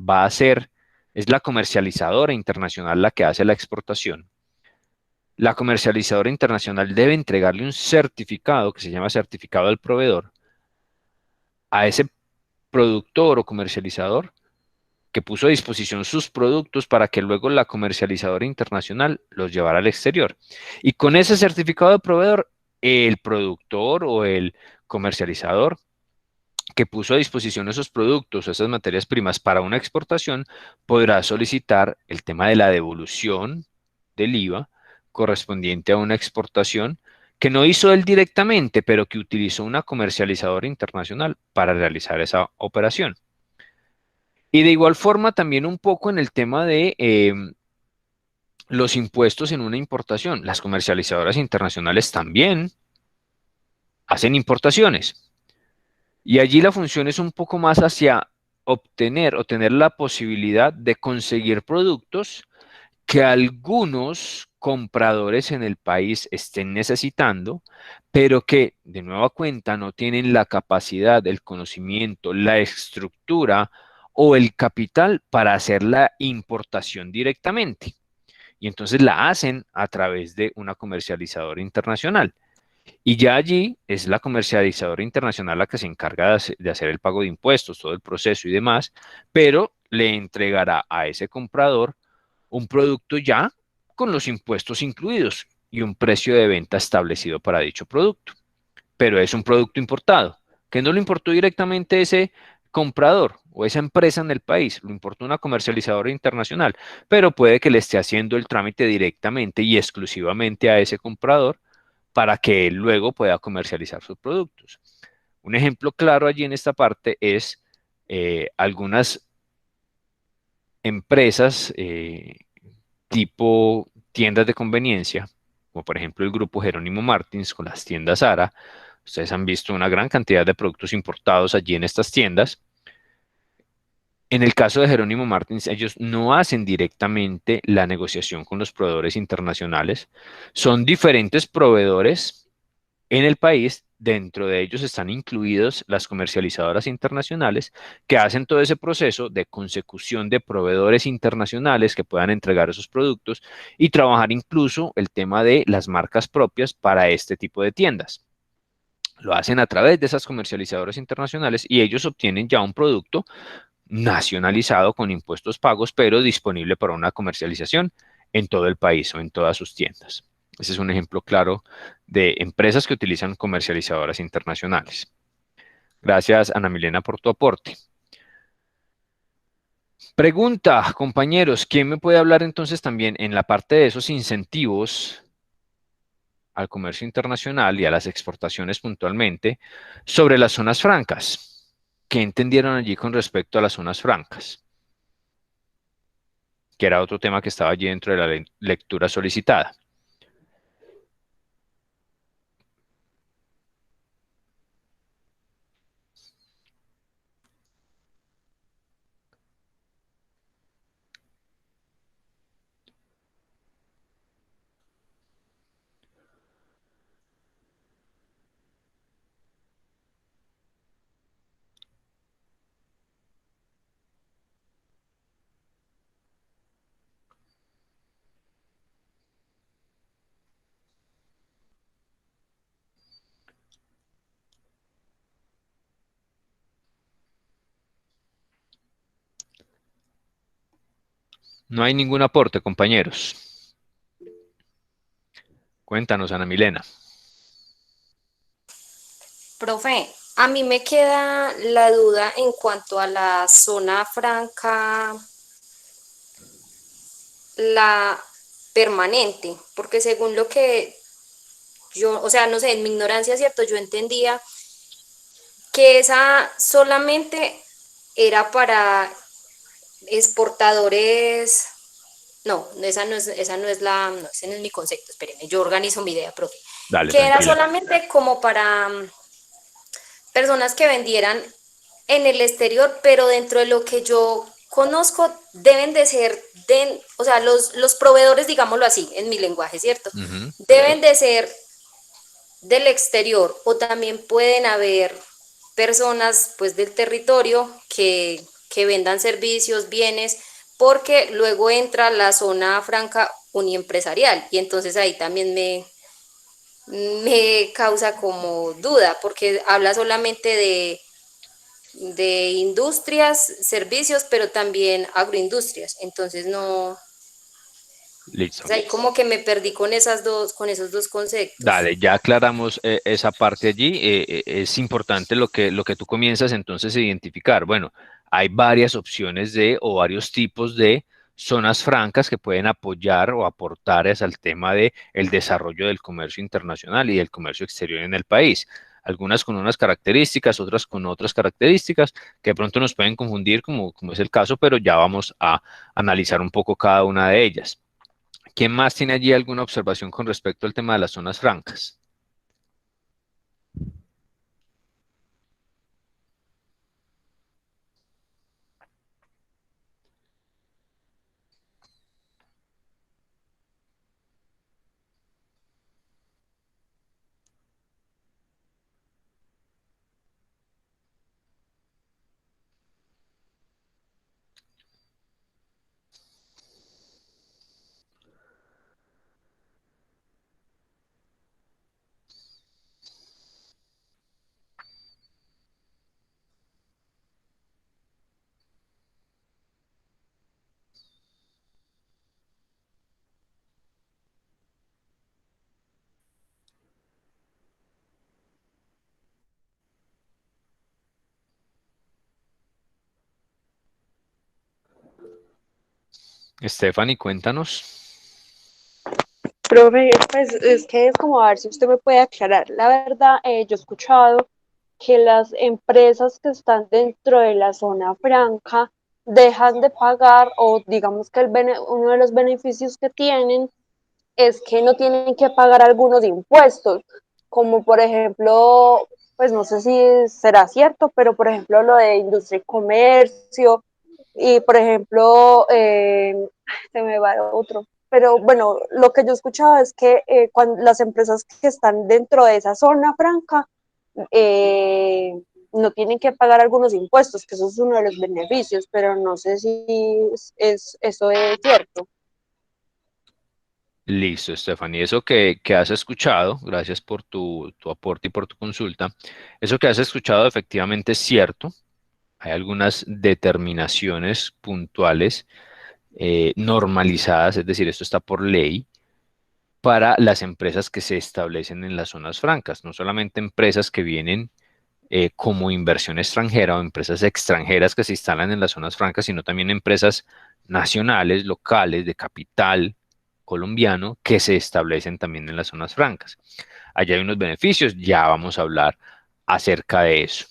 es la comercializadora internacional la que hace la exportación. La comercializadora internacional debe entregarle un certificado que se llama certificado al proveedor a ese productor o comercializador que puso a disposición sus productos para que luego la comercializadora internacional los llevara al exterior. Y con ese certificado de proveedor, el productor o el comercializador que puso a disposición esos productos o esas materias primas para una exportación podrá solicitar el tema de la devolución del IVA correspondiente a una exportación que no hizo él directamente, pero que utilizó una comercializadora internacional para realizar esa operación. Y de igual forma también un poco en el tema de los impuestos en una importación. Las comercializadoras internacionales también hacen importaciones. Y allí la función es un poco más hacia obtener o tener la posibilidad de conseguir productos que algunos compradores en el país estén necesitando, pero que de nueva cuenta no tienen la capacidad, el conocimiento, la estructura o el capital para hacer la importación directamente. Y entonces la hacen a través de una comercializadora internacional. Y ya allí es la comercializadora internacional la que se encarga de hacer el pago de impuestos, todo el proceso y demás, pero le entregará a ese comprador un producto ya con los impuestos incluidos y un precio de venta establecido para dicho producto. Pero es un producto importado, que no lo importó directamente ese comprador o esa empresa en el país, lo importó una comercializadora internacional, pero puede que le esté haciendo el trámite directamente y exclusivamente a ese comprador para que él luego pueda comercializar sus productos. Un ejemplo claro allí en esta parte es algunas empresas tipo tiendas de conveniencia, como por ejemplo el grupo Jerónimo Martins con las tiendas Zara. Ustedes han visto una gran cantidad de productos importados allí en estas tiendas. En el caso de Jerónimo Martins, ellos no hacen directamente la negociación con los proveedores internacionales. Son diferentes proveedores en el país. Dentro de ellos están incluidos las comercializadoras internacionales que hacen todo ese proceso de consecución de proveedores internacionales que puedan entregar esos productos y trabajar incluso el tema de las marcas propias para este tipo de tiendas. Lo hacen a través de esas comercializadoras internacionales y ellos obtienen ya un producto nacionalizado con impuestos pagos, pero disponible para una comercialización en todo el país o en todas sus tiendas. Ese es un ejemplo claro de empresas que utilizan comercializadoras internacionales. Gracias, Ana Milena, por tu aporte. Pregunta, compañeros, ¿quién me puede hablar entonces también en la parte de esos incentivos al comercio internacional y a las exportaciones puntualmente sobre las zonas francas? ¿Qué entendieron allí con respecto a las zonas francas? que era otro tema que estaba allí dentro de la lectura solicitada. No hay ningún aporte, compañeros. Cuéntanos, Ana Milena. Profe, a mí me queda la duda en cuanto a la zona franca, la permanente, porque según lo que yo, o sea, no sé, en mi ignorancia, ¿cierto? Yo entendía que esa solamente era para exportadores. No, esa no es no, ese no es mi concepto, espérenme, yo organizo mi idea, profe. Dale, Que era tranquila. solamente como para personas que vendieran en el exterior, pero dentro de lo que yo conozco deben de ser, o sea, los proveedores, digámoslo así, en mi lenguaje, ¿cierto? Deben de ser del exterior o también pueden haber personas pues del territorio que vendan servicios, bienes, porque luego entra la zona franca uniempresarial y entonces ahí también me causa como duda porque habla solamente de industrias, servicios, pero también agroindustrias, entonces no, Listo. o sea, ahí como que me perdí con esos dos conceptos. Dale, ya aclaramos esa parte allí. Es importante lo que tú comienzas entonces a identificar. Bueno, hay varias opciones o varios tipos de zonas francas que pueden apoyar o aportar al tema de el desarrollo del comercio internacional y del comercio exterior en el país. Algunas con unas características, otras con otras características que de pronto nos pueden confundir, como es el caso, pero ya vamos a analizar un poco cada una de ellas. ¿Quién más tiene allí alguna observación con respecto al tema de las zonas francas? Stephanie, cuéntanos. Profe, pues es que es como a ver si usted me puede aclarar. La verdad, yo he escuchado que las empresas que están dentro de la zona franca dejan de pagar o digamos que uno de los beneficios que tienen es que no tienen que pagar algunos impuestos, como por ejemplo, pues no sé si será cierto, pero por ejemplo lo de industria y comercio y por ejemplo, se me va otro. Pero bueno, lo que yo he escuchado es que cuando las empresas que están dentro de esa zona franca eh, no tienen que pagar algunos impuestos, que eso es uno de los beneficios, pero no sé si eso es cierto. Listo, Stephanie. Eso que has escuchado, gracias por tu aporte y por tu consulta, eso que has escuchado efectivamente es cierto. Hay algunas determinaciones puntuales normalizadas, es decir, esto está por ley para las empresas que se establecen en las zonas francas, no solamente empresas que vienen como inversión extranjera o empresas extranjeras que se instalan en las zonas francas, sino también empresas nacionales, locales, de capital colombiano que se establecen también en las zonas francas. Allá hay unos beneficios, ya vamos a hablar acerca de eso.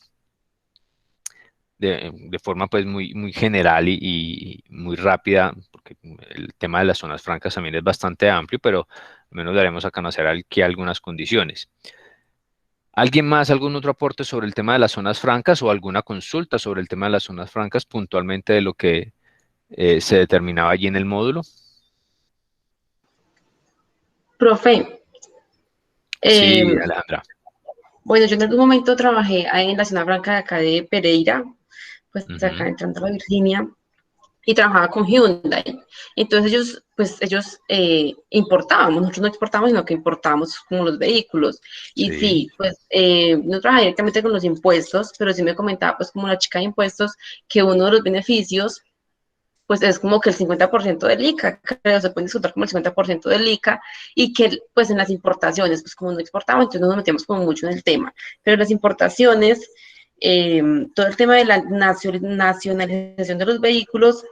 de forma pues muy general y muy rápida, porque el tema de las zonas francas también es bastante amplio, pero al menos daremos a conocer aquí algunas condiciones. ¿Alguien más, algún otro aporte sobre el tema de las zonas francas o alguna consulta sobre el tema de las zonas francas puntualmente de lo que se determinaba allí en el módulo? Profe, Sí, Alejandra. bueno, yo en algún momento trabajé ahí en la zona franca de acá de Pereira, pues acá entrando a la Virginia, y trabajaba con Hyundai. Entonces ellos importábamos, nosotros no exportábamos, sino que importábamos como los vehículos. Y sí, pues no trabajé directamente con los impuestos, pero sí me comentaba pues como la chica de impuestos que uno de los beneficios pues es como que el 50% del ICA, creo, se puede disfrutar como el 50% del ICA, y que pues en las importaciones, pues como no exportamos, entonces no nos metíamos como mucho en el tema, pero en las importaciones, todo el tema de la nacionalización de los vehículos,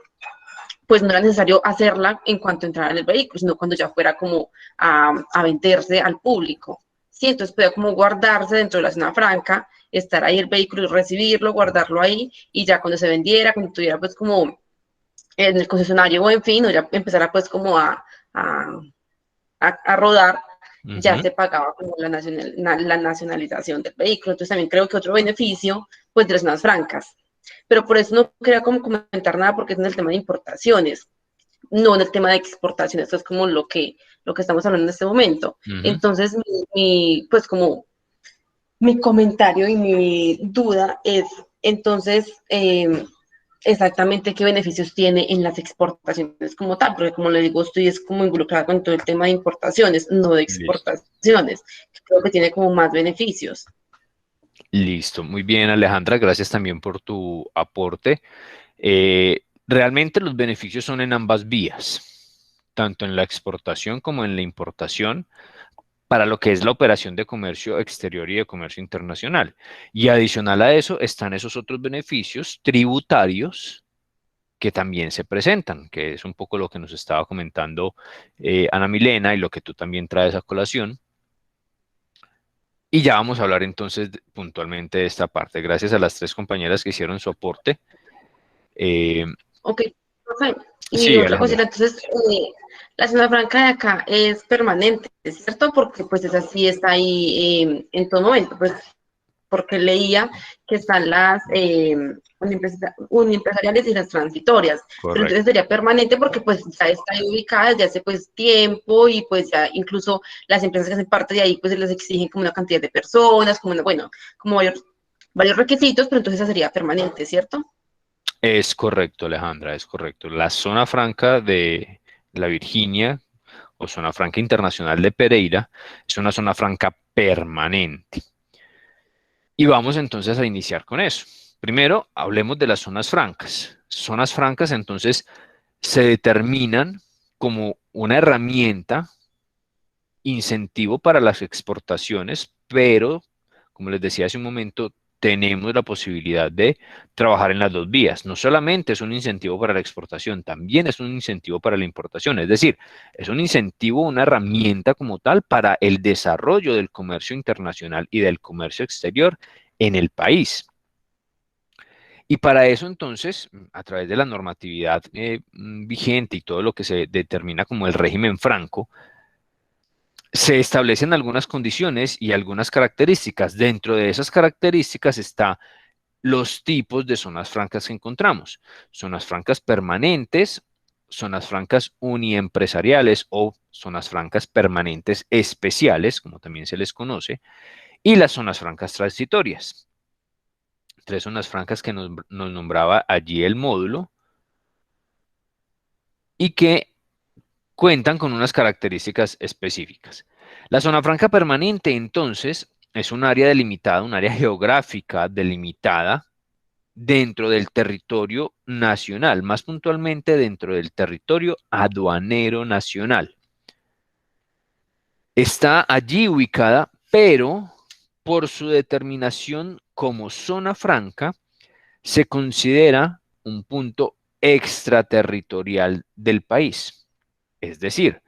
pues no era necesario hacerla en cuanto entrara en el vehículo, sino cuando ya fuera como a venderse al público. Sí, entonces podía como guardarse dentro de la zona franca, estar ahí el vehículo y recibirlo, guardarlo ahí, y ya cuando se vendiera, cuando tuviera pues como en el concesionario o en fin, o ya empezara pues como a rodar, ya se pagaba como la nacionalización del vehículo. Entonces también creo que otro beneficio pues de las zonas francas. Pero por eso no quería como comentar nada porque es en el tema de importaciones, no en el tema de exportaciones. Eso es como lo que estamos hablando en este momento. Entonces, pues como mi comentario y mi duda es, entonces, exactamente qué beneficios tiene en las exportaciones como tal, porque como le digo, estoy es como involucrada con todo el tema de importaciones, no de exportaciones. Creo que tiene como más beneficios. Listo, muy bien, Alejandra, gracias también por tu aporte. Realmente los beneficios son en ambas vías, tanto en la exportación como en la importación, para lo que es la operación de comercio exterior y de comercio internacional. Y adicional a eso están esos otros beneficios tributarios que también se presentan, que es un poco lo que nos estaba comentando Ana Milena y lo que tú también traes a colación. Y ya vamos a hablar entonces puntualmente de esta parte. Gracias a las tres compañeras que hicieron su aporte. Ok, profe. Y Sí, otra Alejandra. cosita, entonces, la zona franca de acá es permanente, ¿cierto? Porque pues esa sí está ahí en todo momento, pues porque leía que están las unimpresariales y las transitorias, pero entonces sería permanente porque pues ya está ahí ubicada desde hace pues tiempo y pues ya incluso las empresas que hacen parte de ahí pues les exigen como una cantidad de personas, como como varios requisitos, pero entonces esa sería permanente, ¿cierto? Es correcto, Alejandra, es correcto. La zona franca de la Virginia o zona franca internacional de Pereira es una zona franca permanente. Y vamos entonces a iniciar con eso. Primero, hablemos de las zonas francas. Zonas francas entonces se determinan como una herramienta, incentivo para las exportaciones, pero, como les decía hace un momento, tenemos la posibilidad de trabajar en las dos vías. No solamente es un incentivo para la exportación, también es un incentivo para la importación. Es decir, es un incentivo, una herramienta como tal para el desarrollo del comercio internacional y del comercio exterior en el país. Y para eso entonces, a través de la normatividad vigente y todo lo que se determina como el régimen franco, se establecen algunas condiciones y algunas características. Dentro de esas características está los tipos de zonas francas que encontramos. Zonas francas permanentes, zonas francas uniempresariales o zonas francas permanentes especiales, como también se les conoce, y las zonas francas transitorias. Tres zonas francas que nos nombraba allí el módulo y que cuentan con unas características específicas. La zona franca permanente, entonces, es un área delimitada, un área geográfica delimitada dentro del territorio nacional, más puntualmente dentro del territorio aduanero nacional. Está allí ubicada, pero por su determinación como zona franca, se considera un punto extraterritorial del país. Es decir,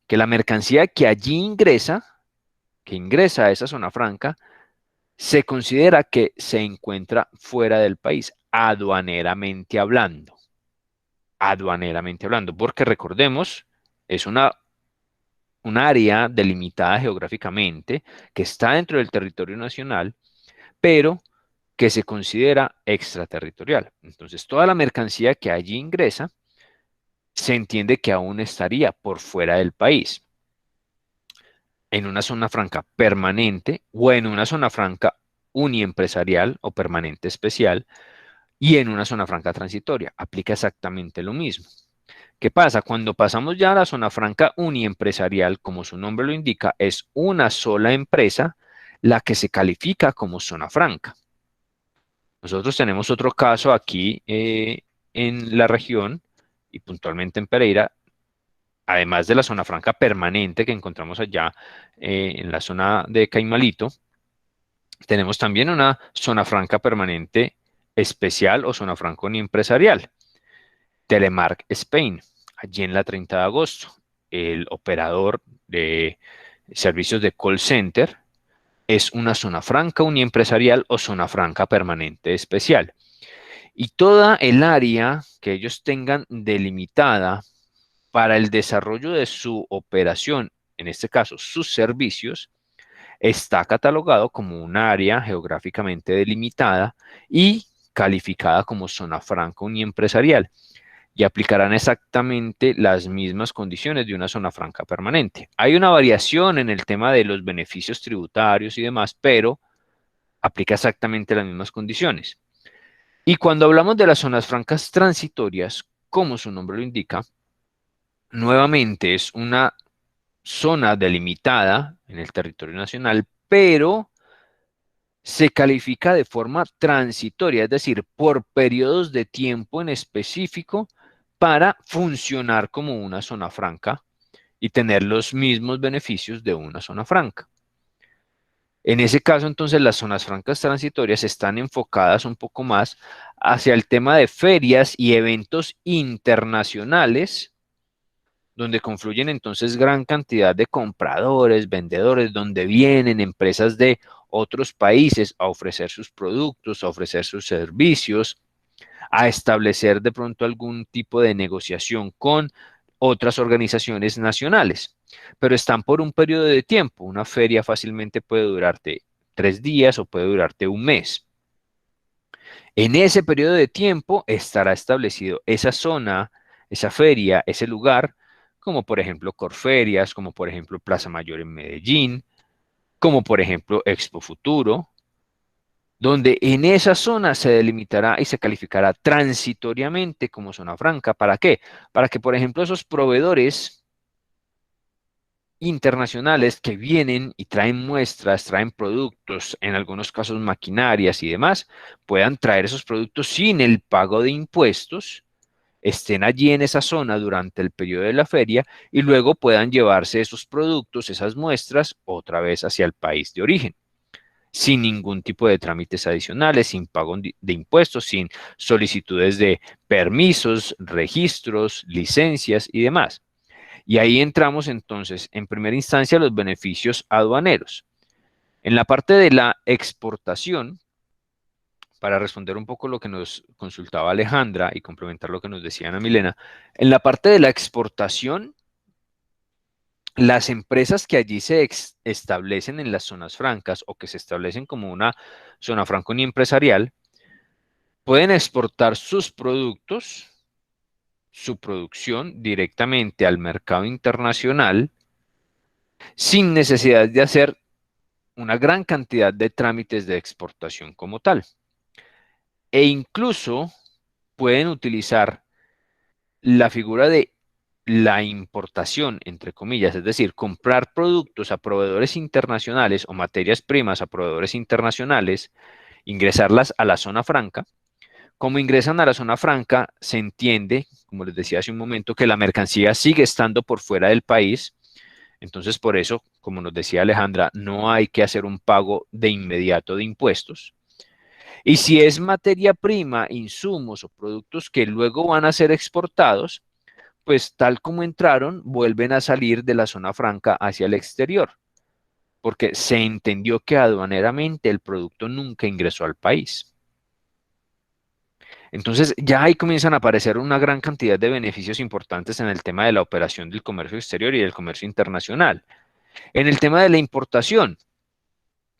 que la mercancía que allí ingresa, a esa zona franca, se considera que se encuentra fuera del país, aduaneramente hablando. Aduaneramente hablando, porque recordemos, es un área delimitada geográficamente que está dentro del territorio nacional, pero que se considera extraterritorial. Entonces, toda la mercancía que allí ingresa se entiende que aún estaría por fuera del país, en una zona franca permanente o en una zona franca uniempresarial o permanente especial y en una zona franca transitoria. Aplica exactamente lo mismo. ¿Qué pasa? Cuando pasamos ya a la zona franca uniempresarial, como su nombre lo indica, es una sola empresa la que se califica como zona franca. Nosotros tenemos otro caso aquí en la región y puntualmente en Pereira, además de la zona franca permanente que encontramos allá en la zona de Caimalito, tenemos también una zona franca permanente especial o zona franca uniempresarial. Telemark Spain, allí en la 30 de agosto, el operador de servicios de call center es una zona franca uniempresarial o zona franca permanente especial. Y toda el área que ellos tengan delimitada para el desarrollo de su operación, en este caso sus servicios, está catalogado como un área geográficamente delimitada y calificada como zona franca uniempresarial y aplicarán exactamente las mismas condiciones de una zona franca permanente. Hay una variación en el tema de los beneficios tributarios y demás, pero aplica exactamente las mismas condiciones. Y cuando hablamos de las zonas francas transitorias, como su nombre lo indica, nuevamente es una zona delimitada en el territorio nacional, pero se califica de forma transitoria, es decir, por periodos de tiempo en específico para funcionar como una zona franca y tener los mismos beneficios de una zona franca. En ese caso, entonces, las zonas francas transitorias están enfocadas un poco más hacia el tema de ferias y eventos internacionales, donde confluyen entonces gran cantidad de compradores, vendedores, donde vienen empresas de otros países a ofrecer sus productos, a ofrecer sus servicios, a establecer de pronto algún tipo de negociación con otras organizaciones nacionales, pero están por un periodo de tiempo. Una feria fácilmente puede durarte 3 días o puede durarte un mes. En ese periodo de tiempo estará establecido esa zona, esa feria, ese lugar, como por ejemplo Corferias, como por ejemplo Plaza Mayor en Medellín, como por ejemplo Expo Futuro, donde en esa zona se delimitará y se calificará transitoriamente como zona franca. ¿Para qué? Para que, por ejemplo, esos proveedores internacionales que vienen y traen muestras, traen productos, en algunos casos maquinarias y demás, puedan traer esos productos sin el pago de impuestos, estén allí en esa zona durante el periodo de la feria y luego puedan llevarse esos productos, esas muestras, otra vez hacia el país de origen, sin ningún tipo de trámites adicionales, sin pago de impuestos, sin solicitudes de permisos, registros, licencias y demás. Y ahí entramos entonces, en primera instancia, los beneficios aduaneros. En la parte de la exportación, para responder un poco lo que nos consultaba Alejandra y complementar lo que nos decía Ana Milena, en la parte de la exportación, las empresas que allí se establecen en las zonas francas o que se establecen como una zona franca empresarial pueden exportar sus productos, su producción directamente al mercado internacional sin necesidad de hacer una gran cantidad de trámites de exportación como tal. E incluso pueden utilizar la figura de la importación, entre comillas, es decir, comprar productos a proveedores internacionales o materias primas a proveedores internacionales, ingresarlas a la zona franca. Como ingresan a la zona franca, se entiende, como les decía hace un momento, que la mercancía sigue estando por fuera del país. Entonces, por eso, como nos decía Alejandra, no hay que hacer un pago de inmediato de impuestos. Y si es materia prima, insumos o productos que luego van a ser exportados, pues tal como entraron, vuelven a salir de la zona franca hacia el exterior, porque se entendió que aduaneramente el producto nunca ingresó al país. Entonces ya ahí comienzan a aparecer una gran cantidad de beneficios importantes en el tema de la operación del comercio exterior y del comercio internacional. En el tema de la importación,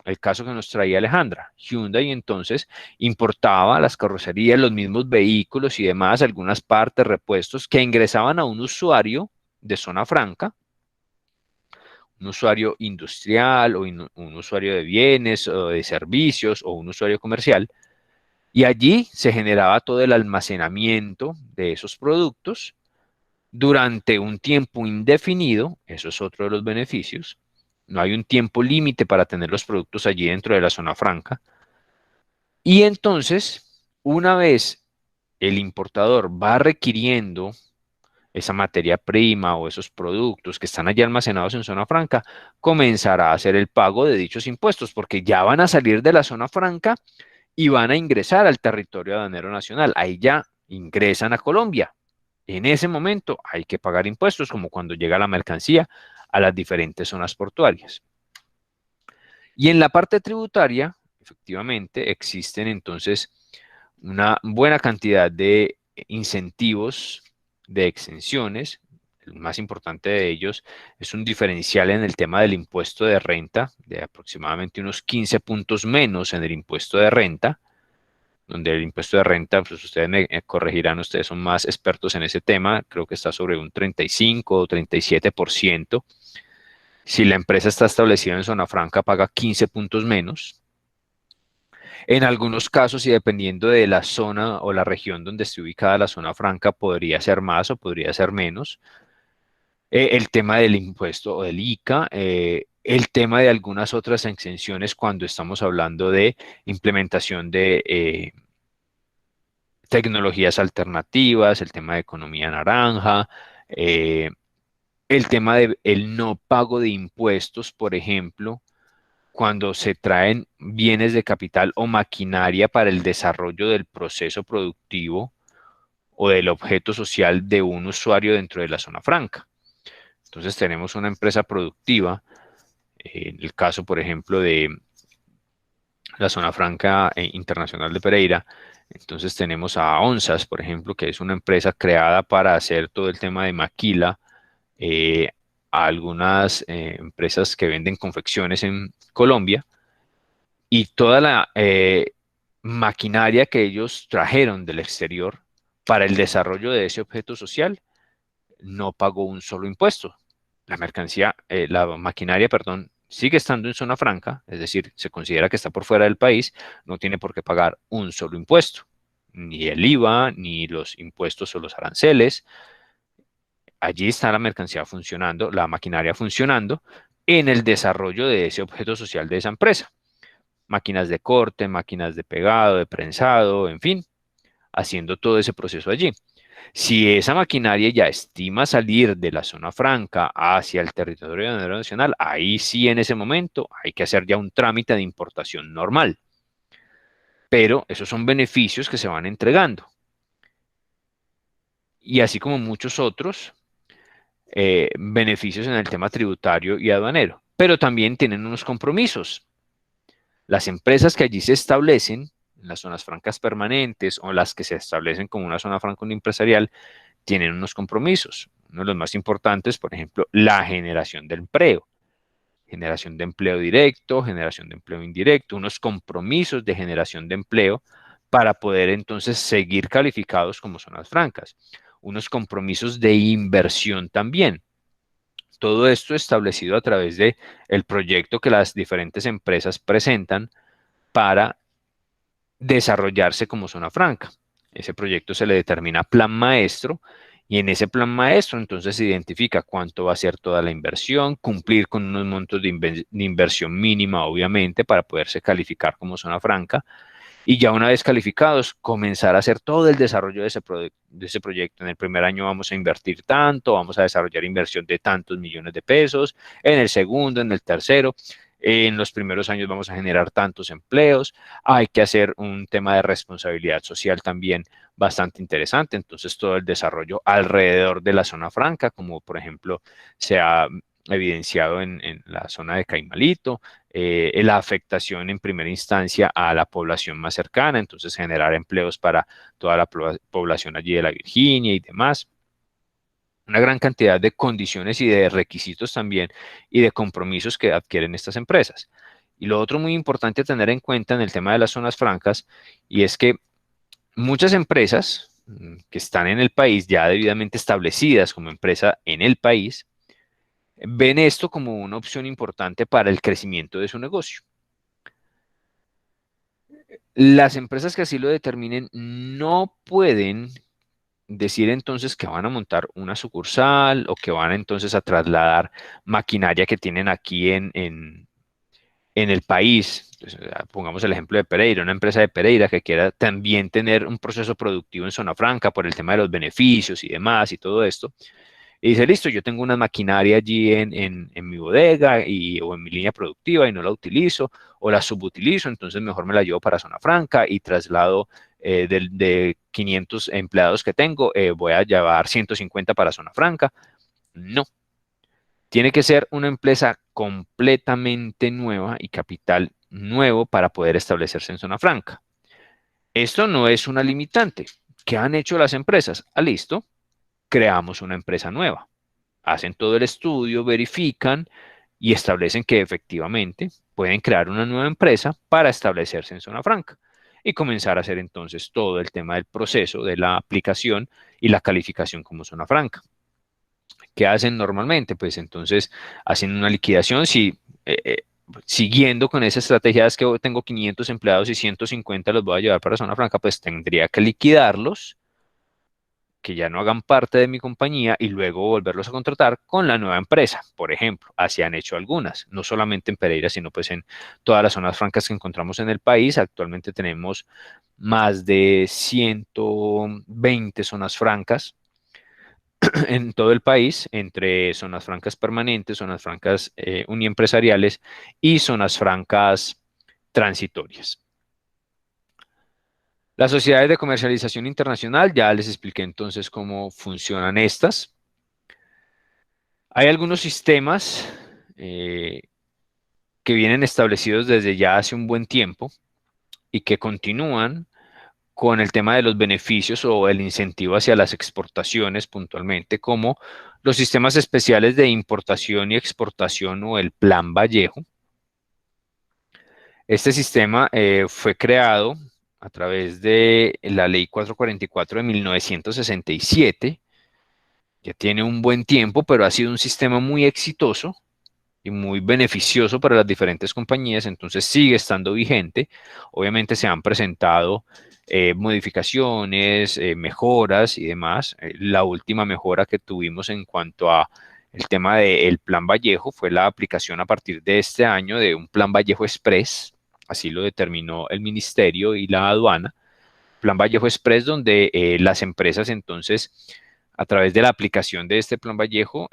el caso que nos traía Alejandra, Hyundai entonces importaba las carrocerías, los mismos vehículos y demás, algunas partes, repuestos que ingresaban a un usuario de zona franca, un usuario industrial o un usuario de bienes o de servicios o un usuario comercial, y allí se generaba todo el almacenamiento de esos productos durante un tiempo indefinido, eso es otro de los beneficios. No hay un tiempo límite para tener los productos allí dentro de la zona franca. Y entonces, una vez el importador va requiriendo esa materia prima o esos productos que están allí almacenados en zona franca, comenzará a hacer el pago de dichos impuestos, porque ya van a salir de la zona franca y van a ingresar al territorio aduanero nacional. Ahí ya ingresan a Colombia. En ese momento hay que pagar impuestos, como cuando llega la mercancía a las diferentes zonas portuarias. Y en la parte tributaria, efectivamente, existen entonces una buena cantidad de incentivos, de exenciones. El más importante de ellos es un diferencial en el tema del impuesto de renta, de aproximadamente unos 15 puntos menos en el impuesto de renta, donde el impuesto de renta, pues ustedes me corregirán, ustedes son más expertos en ese tema, creo que está sobre un 35 o 37%. Si la empresa está establecida en zona franca, paga 15 puntos menos. En algunos casos, y dependiendo de la zona o la región donde esté ubicada la zona franca, podría ser más o podría ser menos. El tema del impuesto o del ICA, el tema de algunas otras exenciones cuando estamos hablando de implementación de tecnologías alternativas, el tema de economía naranja, el tema del no pago de impuestos, por ejemplo, cuando se traen bienes de capital o maquinaria para el desarrollo del proceso productivo o del objeto social de un usuario dentro de la zona franca. Entonces tenemos una empresa productiva, en el caso, por ejemplo, de la zona franca internacional de Pereira. Entonces tenemos a Onzas, por ejemplo, que es una empresa creada para hacer todo el tema de maquila, a algunas empresas que venden confecciones en Colombia, y toda la maquinaria que ellos trajeron del exterior para el desarrollo de ese objeto social no pagó un solo impuesto. La mercancía, la maquinaria, perdón, sigue estando en zona franca, es decir, se considera que está por fuera del país, no tiene por qué pagar un solo impuesto, ni el IVA, ni los impuestos o los aranceles. Allí está la mercancía funcionando, la maquinaria funcionando en el desarrollo de ese objeto social de esa empresa. Máquinas de corte, máquinas de pegado, de prensado, en fin, haciendo todo ese proceso allí. Si esa maquinaria ya estima salir de la zona franca hacia el territorio aduanero nacional, ahí sí en ese momento hay que hacer ya un trámite de importación normal. Pero esos son beneficios que se van entregando. Y así como muchos otros beneficios en el tema tributario y aduanero. Pero también tienen unos compromisos. Las empresas que allí se establecen, en las zonas francas permanentes o las que se establecen como una zona franca empresarial, tienen unos compromisos. Uno de los más importantes, por ejemplo, la generación de empleo. Generación de empleo directo, generación de empleo indirecto, unos compromisos de generación de empleo para poder entonces seguir calificados como zonas francas. Unos compromisos de inversión también. Todo esto establecido a través de el proyecto que las diferentes empresas presentan para desarrollarse como zona franca. Ese proyecto se le determina plan maestro, y en ese plan maestro entonces se identifica cuánto va a ser toda la inversión, cumplir con unos montos de inversión mínima, obviamente, para poderse calificar como zona franca, y ya una vez calificados, comenzar a hacer todo el desarrollo de ese proyecto. En el primer año vamos a invertir tanto, vamos a desarrollar inversión de tantos millones de pesos, en el segundo, en el tercero, en los primeros años vamos a generar tantos empleos, hay que hacer un tema de responsabilidad social también bastante interesante. Entonces todo el desarrollo alrededor de la zona franca, como por ejemplo se ha evidenciado en la zona de Caimalito, la afectación en primera instancia a la población más cercana, entonces generar empleos para toda la población allí de la Virginia y demás. Una gran cantidad de condiciones y de requisitos también y de compromisos que adquieren estas empresas. Y lo otro muy importante a tener en cuenta en el tema de las zonas francas, y es que muchas empresas que están en el país ya debidamente establecidas como empresa en el país, ven esto como una opción importante para el crecimiento de su negocio. Las empresas que así lo determinen no pueden decir entonces que van a montar una sucursal o que van entonces a trasladar maquinaria que tienen aquí en el país. Pues, pongamos el ejemplo de Pereira, una empresa de Pereira que quiera también tener un proceso productivo en zona franca por el tema de los beneficios y demás y todo esto. Y dice, listo, yo tengo una maquinaria allí en mi bodega o en mi línea productiva y no la utilizo o la subutilizo, entonces mejor me la llevo para zona franca y traslado de 500 empleados que tengo, voy a llevar 150 para zona franca. No. Tiene que ser una empresa completamente nueva y capital nuevo para poder establecerse en zona franca. Esto no es una limitante. ¿Qué han hecho las empresas? Listo, creamos una empresa nueva. Hacen todo el estudio, verifican y establecen que efectivamente pueden crear una nueva empresa para establecerse en zona franca y comenzar a hacer entonces todo el tema del proceso de la aplicación y la calificación como zona franca. ¿Qué hacen normalmente? Pues entonces hacen una liquidación. Si siguiendo con esa estrategia es que tengo 500 empleados y 150 los voy a llevar para zona franca, pues tendría que liquidarlos, que ya no hagan parte de mi compañía y luego volverlos a contratar con la nueva empresa, por ejemplo. Así han hecho algunas, no solamente en Pereira, sino pues en todas las zonas francas que encontramos en el país. Actualmente tenemos más de 120 zonas francas en todo el país, entre zonas francas permanentes, zonas francas uniempresariales y zonas francas transitorias. Las sociedades de comercialización internacional, ya les expliqué entonces cómo funcionan estas. Hay algunos sistemas que vienen establecidos desde ya hace un buen tiempo y que continúan con el tema de los beneficios o el incentivo hacia las exportaciones puntualmente, como los sistemas especiales de importación y exportación o el Plan Vallejo. Este sistema fue creado a través de la Ley 444 de 1967. Ya tiene un buen tiempo, pero ha sido un sistema muy exitoso y muy beneficioso para las diferentes compañías, entonces sigue estando vigente. Obviamente se han presentado modificaciones, mejoras y demás. La última mejora que tuvimos en cuanto a el tema del Plan Vallejo fue la aplicación a partir de este año de un Plan Vallejo Express, así lo determinó el Ministerio y la aduana. Plan Vallejo Express, donde las empresas entonces, a través de la aplicación de este Plan Vallejo,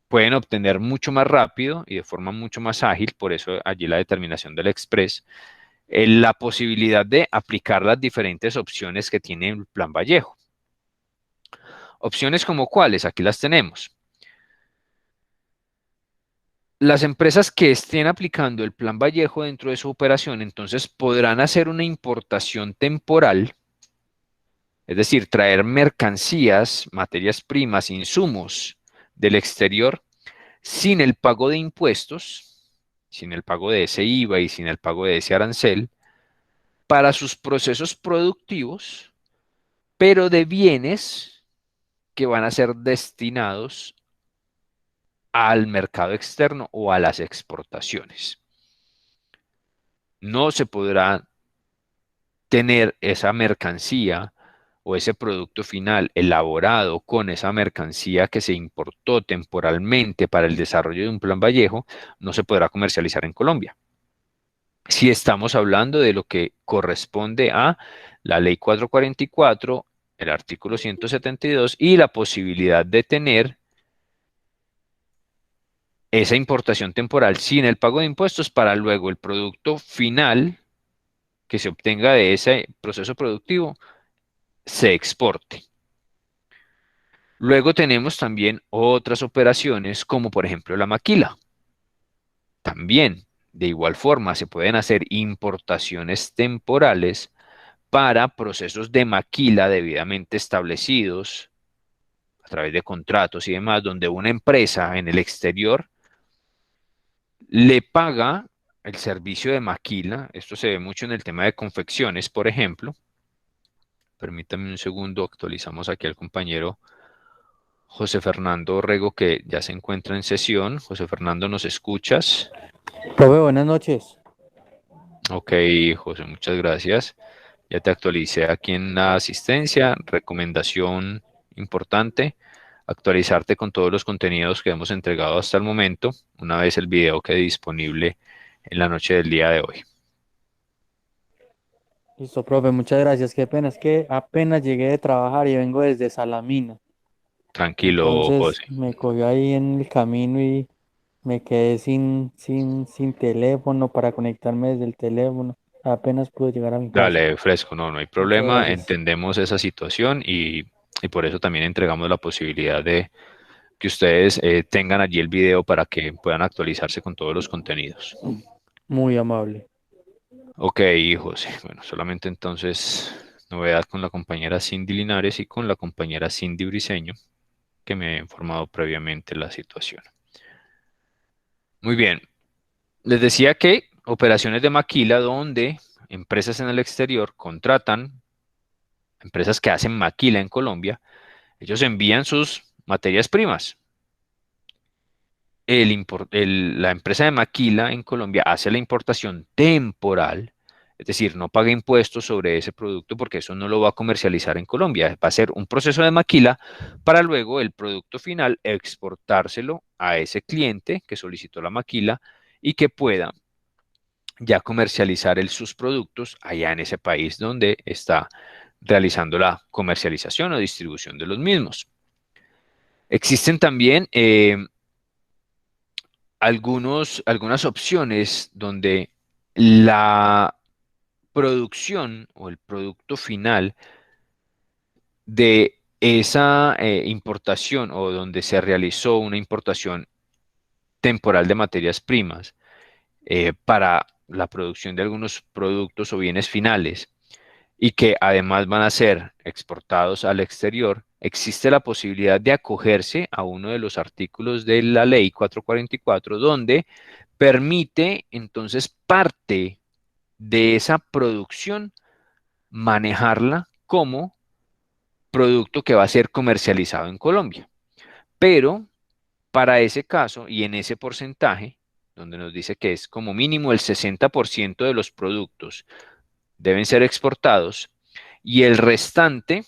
pueden obtener mucho más rápido y de forma mucho más ágil, por eso allí la determinación del Express, la posibilidad de aplicar las diferentes opciones que tiene el Plan Vallejo. Opciones como cuáles, aquí las tenemos. Las empresas que estén aplicando el Plan Vallejo dentro de su operación, entonces podrán hacer una importación temporal, es decir, traer mercancías, materias primas, insumos del exterior sin el pago de impuestos, sin el pago de ese IVA y sin el pago de ese arancel, para sus procesos productivos, pero de bienes que van a ser destinados al mercado externo o a las exportaciones. No se podrá tener esa mercancía o ese producto final elaborado con esa mercancía que se importó temporalmente para el desarrollo de un Plan Vallejo, no se podrá comercializar en Colombia. Si estamos hablando de lo que corresponde a la Ley 444, el artículo 172 y la posibilidad de tener esa importación temporal sin el pago de impuestos para luego el producto final que se obtenga de ese proceso productivo se exporte. Luego tenemos también otras operaciones como por ejemplo la maquila. También De igual forma, se pueden hacer importaciones temporales para procesos de maquila debidamente establecidos a través de contratos y demás, donde una empresa en el exterior le paga el servicio de maquila. Esto se ve mucho en el tema de confecciones, por ejemplo. Permítame un segundo, actualizamos aquí al compañero José Fernando Orrego, que ya se encuentra en sesión. José Fernando, ¿nos escuchas? Profe, buenas noches. Ok, José, muchas gracias. Ya te actualicé aquí en la asistencia. Recomendación importante, actualizarte con todos los contenidos que hemos entregado hasta el momento, una vez el video quede disponible en la noche del día de hoy. Listo, profe, muchas gracias. Qué pena, es que apenas llegué de trabajar y vengo desde Salamina. Tranquilo, Entonces José. me cogió ahí en el camino y me quedé sin teléfono para conectarme desde el teléfono. Apenas pude llegar a mi casa. Dale, fresco, no hay Muchas problema. gracias. Entendemos esa situación y por eso también entregamos la posibilidad de que ustedes tengan allí el video para que puedan actualizarse con todos los contenidos. Muy amable. Ok, José. Bueno, solamente entonces novedad con la compañera Cindy Linares y con la compañera Cindy Briceño, que me ha informado previamente la situación. Muy bien. Les decía que operaciones de maquila donde empresas en el exterior contratan empresas que hacen maquila en Colombia, ellos envían sus materias primas. La empresa de maquila en Colombia hace la importación temporal, es decir, no paga impuestos sobre ese producto porque eso no lo va a comercializar en Colombia. Va a ser un proceso de maquila para luego el producto final exportárselo a ese cliente que solicitó la maquila y que pueda ya comercializar sus productos allá en ese país donde está realizando la comercialización o distribución de los mismos. Existen también algunas opciones donde la producción o el producto final de esa importación o donde se realizó una importación temporal de materias primas para la producción de algunos productos o bienes finales y que además van a ser exportados al exterior, existe la posibilidad de acogerse a uno de los artículos de la ley 444, donde permite entonces parte de esa producción manejarla como producto que va a ser comercializado en Colombia. Pero para ese caso y en ese porcentaje, donde nos dice que es como mínimo el 60% de los productos deben ser exportados y el restante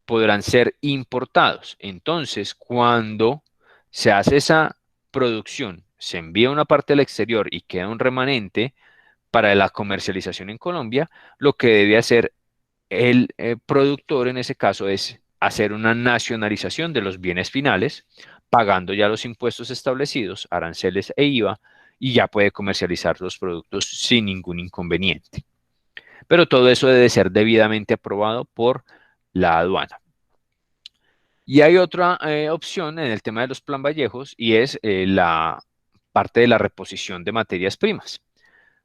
podrán ser importados. Entonces, cuando se hace esa producción, se envía una parte al exterior y queda un remanente para la comercialización en Colombia, lo que debe hacer el productor en ese caso es hacer una nacionalización de los bienes finales, pagando ya los impuestos establecidos, aranceles e IVA, y ya puede comercializar los productos sin ningún inconveniente. Pero todo eso debe ser debidamente aprobado por la aduana. Y hay otra opción en el tema de los plan Vallejos y es la parte de la reposición de materias primas,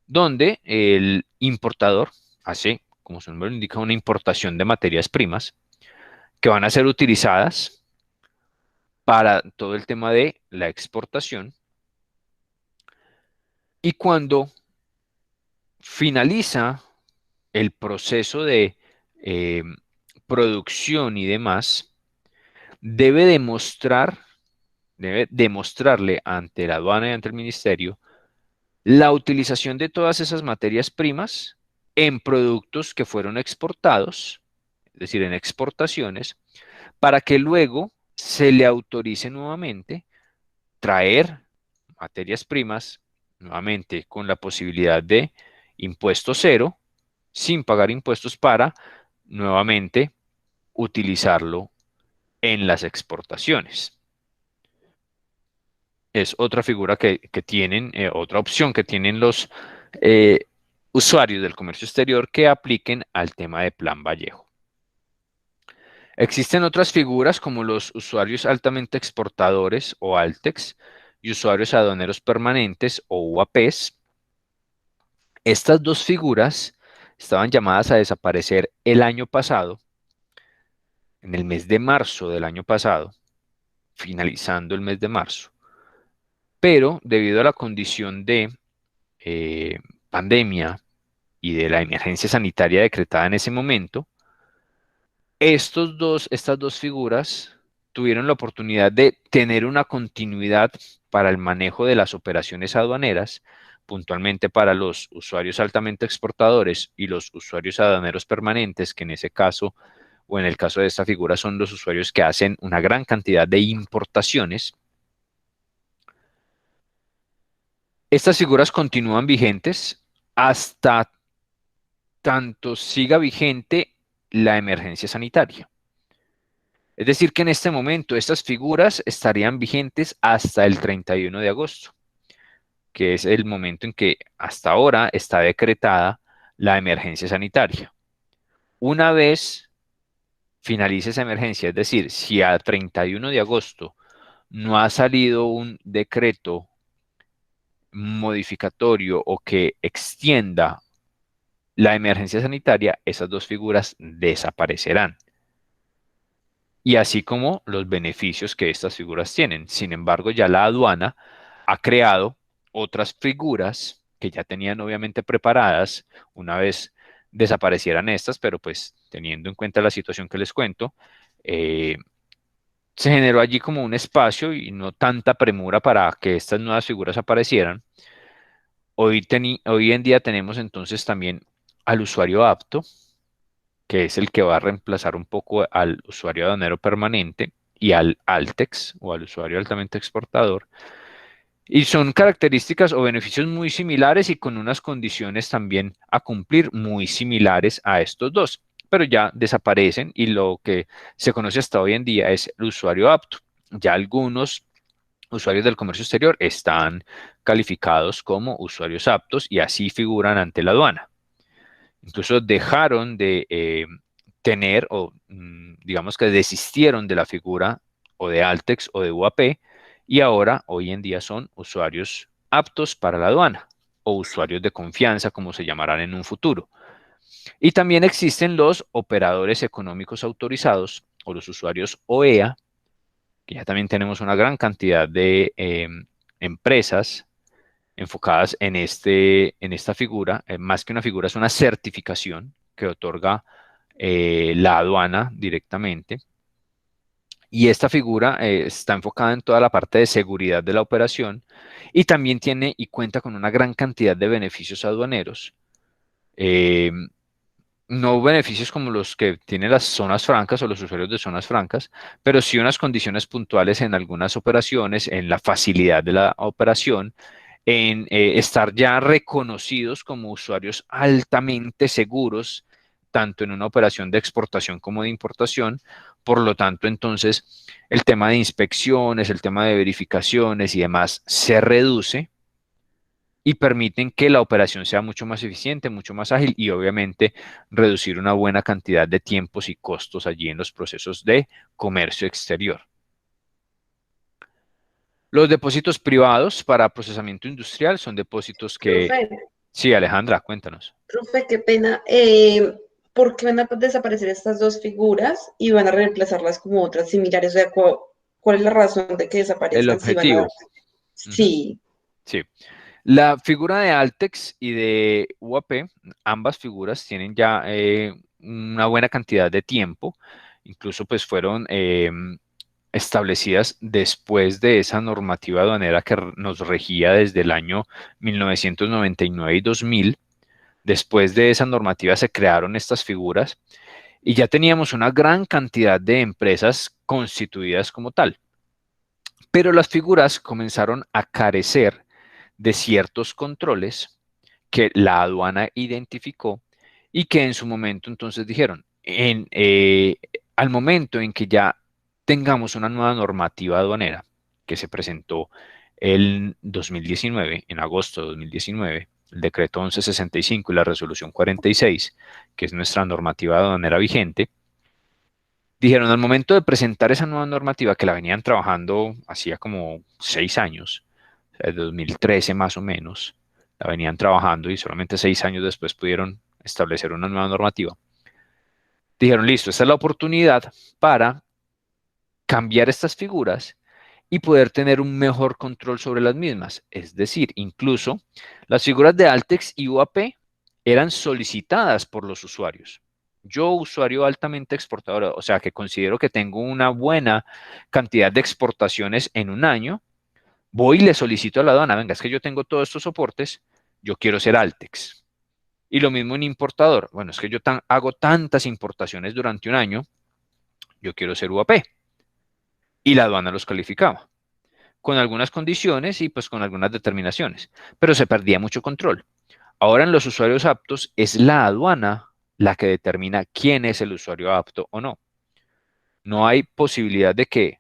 donde el importador hace, como su nombre lo indica, una importación de materias primas que van a ser utilizadas para todo el tema de la exportación. Y cuando finaliza el proceso de producción y demás, debe demostrarle ante la aduana y ante el ministerio la utilización de todas esas materias primas en productos que fueron exportados, es decir, en exportaciones, para que luego se le autorice nuevamente traer materias primas, nuevamente con la posibilidad de impuesto cero, sin pagar impuestos para nuevamente utilizarlo en las exportaciones. Es otra figura que tienen, otra opción que tienen los usuarios del comercio exterior que apliquen al tema de Plan Vallejo. Existen otras figuras como los usuarios altamente exportadores o ALTEX, y usuarios aduaneros permanentes o UAPs. Estas dos figuras estaban llamadas a desaparecer el año pasado, en el mes de marzo del año pasado, finalizando el mes de marzo. Pero debido a la condición de pandemia y de la emergencia sanitaria decretada en ese momento, estas dos figuras tuvieron la oportunidad de tener una continuidad para el manejo de las operaciones aduaneras, puntualmente para los usuarios altamente exportadores y los usuarios aduaneros permanentes, que en ese caso, o en el caso de esta figura, son los usuarios que hacen una gran cantidad de importaciones. Estas figuras continúan vigentes hasta tanto siga vigente la emergencia sanitaria. Es decir, que en este momento estas figuras estarían vigentes hasta el 31 de agosto, que es el momento en que hasta ahora está decretada la emergencia sanitaria. Una vez finalice esa emergencia, es decir, si a 31 de agosto no ha salido un decreto modificatorio o que extienda la emergencia sanitaria, esas dos figuras desaparecerán. Y así como los beneficios que estas figuras tienen. Sin embargo, ya la aduana ha creado otras figuras que ya tenían obviamente preparadas una vez desaparecieran estas, pero pues teniendo en cuenta la situación que les cuento, se generó allí como un espacio y no tanta premura para que estas nuevas figuras aparecieran. Hoy en día tenemos entonces también al usuario apto, que es el que va a reemplazar un poco al usuario aduanero permanente y al ALTEX o al usuario altamente exportador. Y son características o beneficios muy similares y con unas condiciones también a cumplir muy similares a estos dos, pero ya desaparecen y lo que se conoce hasta hoy en día es el usuario apto. Ya algunos usuarios del comercio exterior están calificados como usuarios aptos y así figuran ante la aduana. Incluso dejaron de tener o digamos que desistieron de la figura o de ALTEX o de UAP y ahora, hoy en día, son usuarios aptos para la aduana o usuarios de confianza, como se llamarán en un futuro. Y también existen los operadores económicos autorizados o los usuarios OEA, que ya también tenemos una gran cantidad de empresas enfocadas en esta figura. Más que una figura, es una certificación que otorga la aduana directamente. Y esta figura está enfocada en toda la parte de seguridad de la operación y también tiene y cuenta con una gran cantidad de beneficios aduaneros. No beneficios como los que tienen las zonas francas o los usuarios de zonas francas, pero sí unas condiciones puntuales en algunas operaciones, en la facilidad de la operación, en estar ya reconocidos como usuarios altamente seguros, tanto en una operación de exportación como de importación. Por lo tanto, entonces, el tema de inspecciones, el tema de verificaciones y demás se reduce y permiten que la operación sea mucho más eficiente, mucho más ágil y obviamente reducir una buena cantidad de tiempos y costos allí en los procesos de comercio exterior. Los depósitos privados para procesamiento industrial son depósitos que... Profe, Sí, Alejandra, cuéntanos. profe, qué pena. ¿Por qué van a desaparecer estas dos figuras y van a reemplazarlas como otras similares? O sea, ¿cuál es la razón de que desaparezcan? El objetivo. Sí. Sí. La figura de Altex y de UAP, ambas figuras tienen ya una buena cantidad de tiempo. Incluso pues fueron establecidas después de esa normativa aduanera que nos regía desde el año 1999 y 2000. Después de esa normativa se crearon estas figuras y ya teníamos una gran cantidad de empresas constituidas como tal. Pero las figuras comenzaron a carecer de ciertos controles que la aduana identificó y que en su momento entonces dijeron, al momento en que ya tengamos una nueva normativa aduanera que se presentó en 2019, en agosto de 2019, el decreto 1165 y la resolución 46, que es nuestra normativa aduanera vigente, dijeron al momento de presentar esa nueva normativa que la venían trabajando hacía como 6 años, de 2013 más o menos, la venían trabajando y solamente 6 años después pudieron establecer una nueva normativa. Dijeron, listo, esta es la oportunidad para cambiar estas figuras y poder tener un mejor control sobre las mismas. Es decir, incluso las figuras de Altex y UAP eran solicitadas por los usuarios. Yo, usuario altamente exportador, o sea, que considero que tengo una buena cantidad de exportaciones en un año, voy y le solicito a la aduana, venga, es que yo tengo todos estos soportes, yo quiero ser Altex. Y lo mismo en importador, bueno, es que yo hago tantas importaciones durante un año, yo quiero ser UAP. Y la aduana los calificaba, con algunas condiciones y pues con algunas determinaciones, pero se perdía mucho control. Ahora en los usuarios aptos es la aduana la que determina quién es el usuario apto o no. No hay posibilidad de que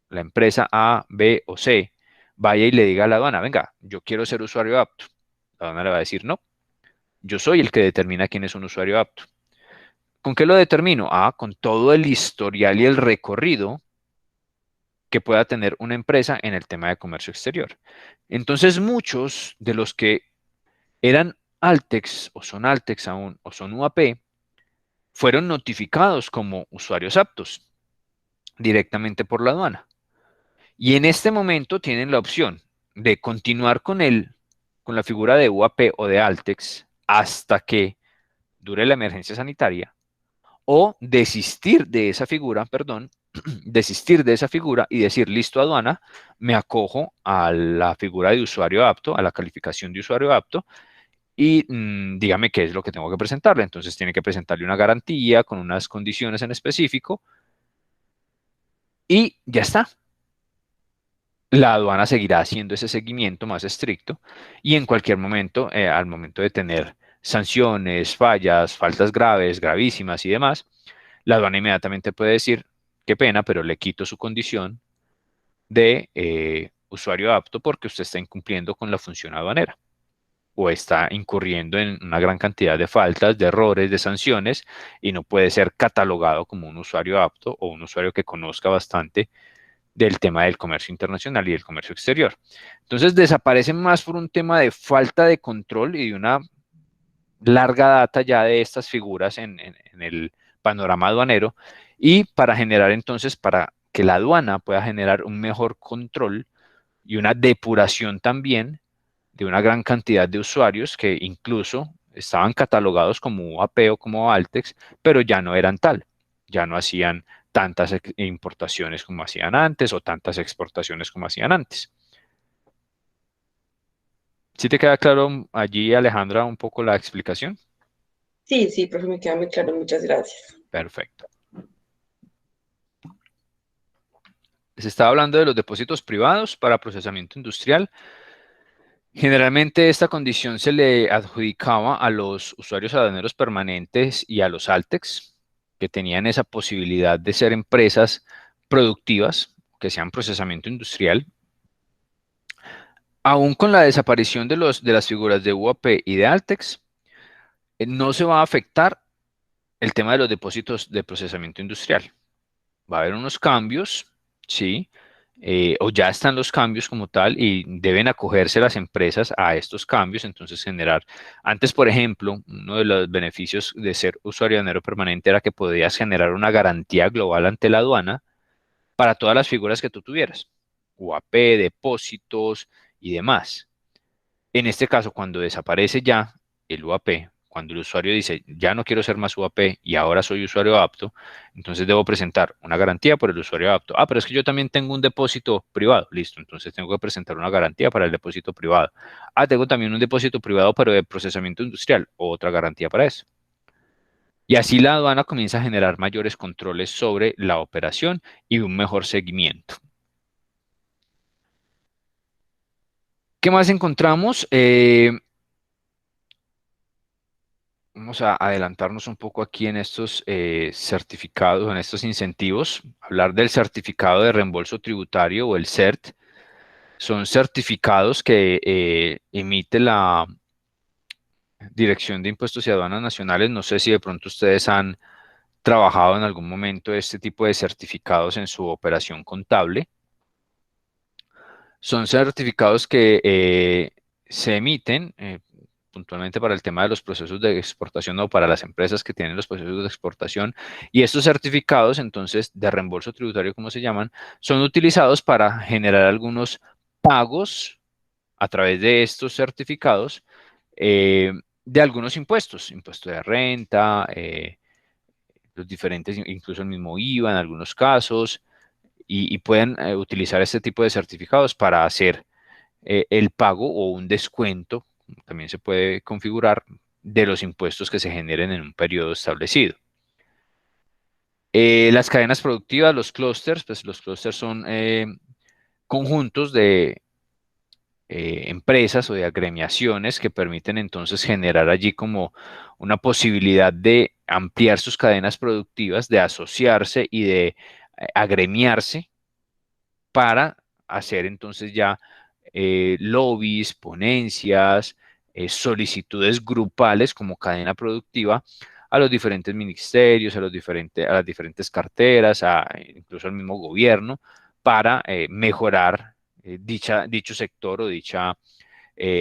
la empresa A, B o C vaya y le diga a la aduana, venga, yo quiero ser usuario apto. La aduana le va a decir, no, yo soy el que determina quién es un usuario apto. ¿Con qué lo determino? Con todo el historial y el recorrido que pueda tener una empresa en el tema de comercio exterior. Entonces, muchos de los que eran Altex o son Altex aún o son UAP fueron notificados como usuarios aptos directamente por la aduana. Y en este momento tienen la opción de continuar con la figura de UAP o de Altex hasta que dure la emergencia sanitaria o desistir de esa figura, desistir de esa figura y decir, listo aduana, me acojo a la figura de usuario apto, a la calificación de usuario apto y dígame qué es lo que tengo que presentarle. Entonces tiene que presentarle una garantía con unas condiciones en específico y ya está. La aduana seguirá haciendo ese seguimiento más estricto y en cualquier momento, al momento de tener sanciones, fallas, faltas graves, gravísimas y demás, la aduana inmediatamente puede decir, qué pena, pero le quito su condición de usuario apto porque usted está incumpliendo con la función aduanera o está incurriendo en una gran cantidad de faltas, de errores, de sanciones y no puede ser catalogado como un usuario apto o un usuario que conozca bastante del tema del comercio internacional y del comercio exterior. Entonces desaparecen más por un tema de falta de control y de una larga data ya de estas figuras en el panorama aduanero y para generar entonces, para que la aduana pueda generar un mejor control y una depuración también de una gran cantidad de usuarios que incluso estaban catalogados como UAP o como Altex, pero ya no eran tal, ya no hacían tantas importaciones como hacían antes o tantas exportaciones como hacían antes. ¿Sí te queda claro allí, Alejandra, un poco la explicación? Sí, sí, profe, me queda muy claro, muchas gracias. Perfecto. Les estaba hablando de los depósitos privados para procesamiento industrial. Generalmente esta condición se le adjudicaba a los usuarios aduaneros permanentes y a los Altex, que tenían esa posibilidad de ser empresas productivas, que sean procesamiento industrial. Aún con la desaparición de las figuras de UAP y de Altex, no se va a afectar el tema de los depósitos de procesamiento industrial. Va a haber unos cambios, ¿sí? O ya están los cambios como tal y deben acogerse las empresas a estos cambios, entonces generar. Antes, por ejemplo, uno de los beneficios de ser usuario aduanero permanente era que podías generar una garantía global ante la aduana para todas las figuras que tú tuvieras, UAP, depósitos y demás. En este caso, cuando desaparece ya el UAP, cuando el usuario dice, ya no quiero ser más UAP y ahora soy usuario apto, entonces debo presentar una garantía por el usuario apto. Pero es que yo también tengo un depósito privado. Listo, entonces tengo que presentar una garantía para el depósito privado. Tengo también un depósito privado, pero de procesamiento industrial, otra garantía para eso. Y así la aduana comienza a generar mayores controles sobre la operación y un mejor seguimiento. ¿Qué más encontramos? Vamos a adelantarnos un poco aquí en estos certificados, en estos incentivos. Hablar del certificado de reembolso tributario o el CERT. Son certificados que emite la Dirección de Impuestos y Aduanas Nacionales. No sé si de pronto ustedes han trabajado en algún momento este tipo de certificados en su operación contable. Son certificados que se emiten puntualmente para el tema de los procesos de exportación o para las empresas que tienen los procesos de exportación. Y estos certificados, entonces, de reembolso tributario, como se llaman, son utilizados para generar algunos pagos a través de estos certificados de algunos impuestos, impuesto de renta, los diferentes, incluso el mismo IVA en algunos casos, y pueden utilizar este tipo de certificados para hacer el pago o un descuento, también se puede configurar, de los impuestos que se generen en un periodo establecido. Las cadenas productivas, los clústeres, pues los clústeres son conjuntos de empresas o de agremiaciones que permiten entonces generar allí como una posibilidad de ampliar sus cadenas productivas, de asociarse y de agremiarse para hacer entonces ya lobbies, ponencias, solicitudes grupales como cadena productiva a los diferentes ministerios, a las diferentes carteras, incluso al mismo gobierno, para mejorar dicho sector o dicha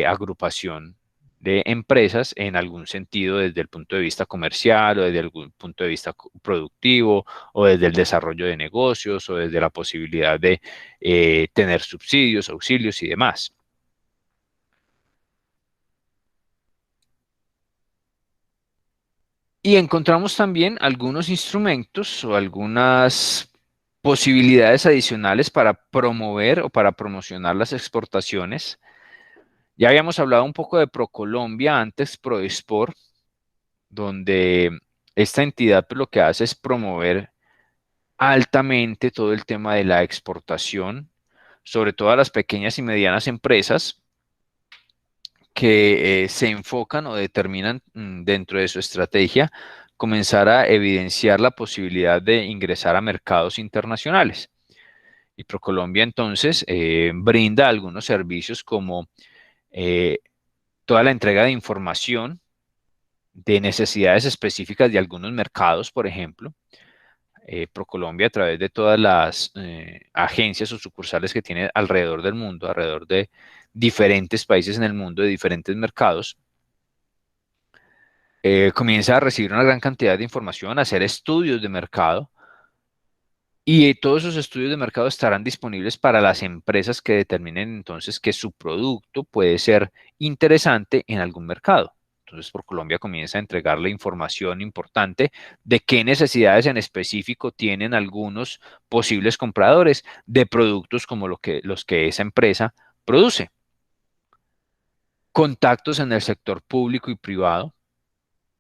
agrupación de empresas en algún sentido desde el punto de vista comercial o desde algún punto de vista productivo o desde el desarrollo de negocios o desde la posibilidad de tener subsidios, auxilios y demás. Y encontramos también algunos instrumentos o algunas posibilidades adicionales para promover o para promocionar las exportaciones. Ya habíamos hablado un poco de ProColombia, antes ProExport, donde esta entidad pues, lo que hace es promover altamente todo el tema de la exportación, sobre todo a las pequeñas y medianas empresas que se enfocan o determinan dentro de su estrategia comenzar a evidenciar la posibilidad de ingresar a mercados internacionales. Y ProColombia entonces brinda algunos servicios como toda la entrega de información de necesidades específicas de algunos mercados, por ejemplo. ProColombia, a través de todas las agencias o sucursales que tiene alrededor del mundo, alrededor de diferentes países en el mundo, de diferentes mercados, comienza a recibir una gran cantidad de información, a hacer estudios de mercado, y todos esos estudios de mercado estarán disponibles para las empresas que determinen entonces que su producto puede ser interesante en algún mercado. Entonces, ProColombia comienza a entregarle información importante de qué necesidades en específico tienen algunos posibles compradores de productos como los que esa empresa produce. Contactos en el sector público y privado.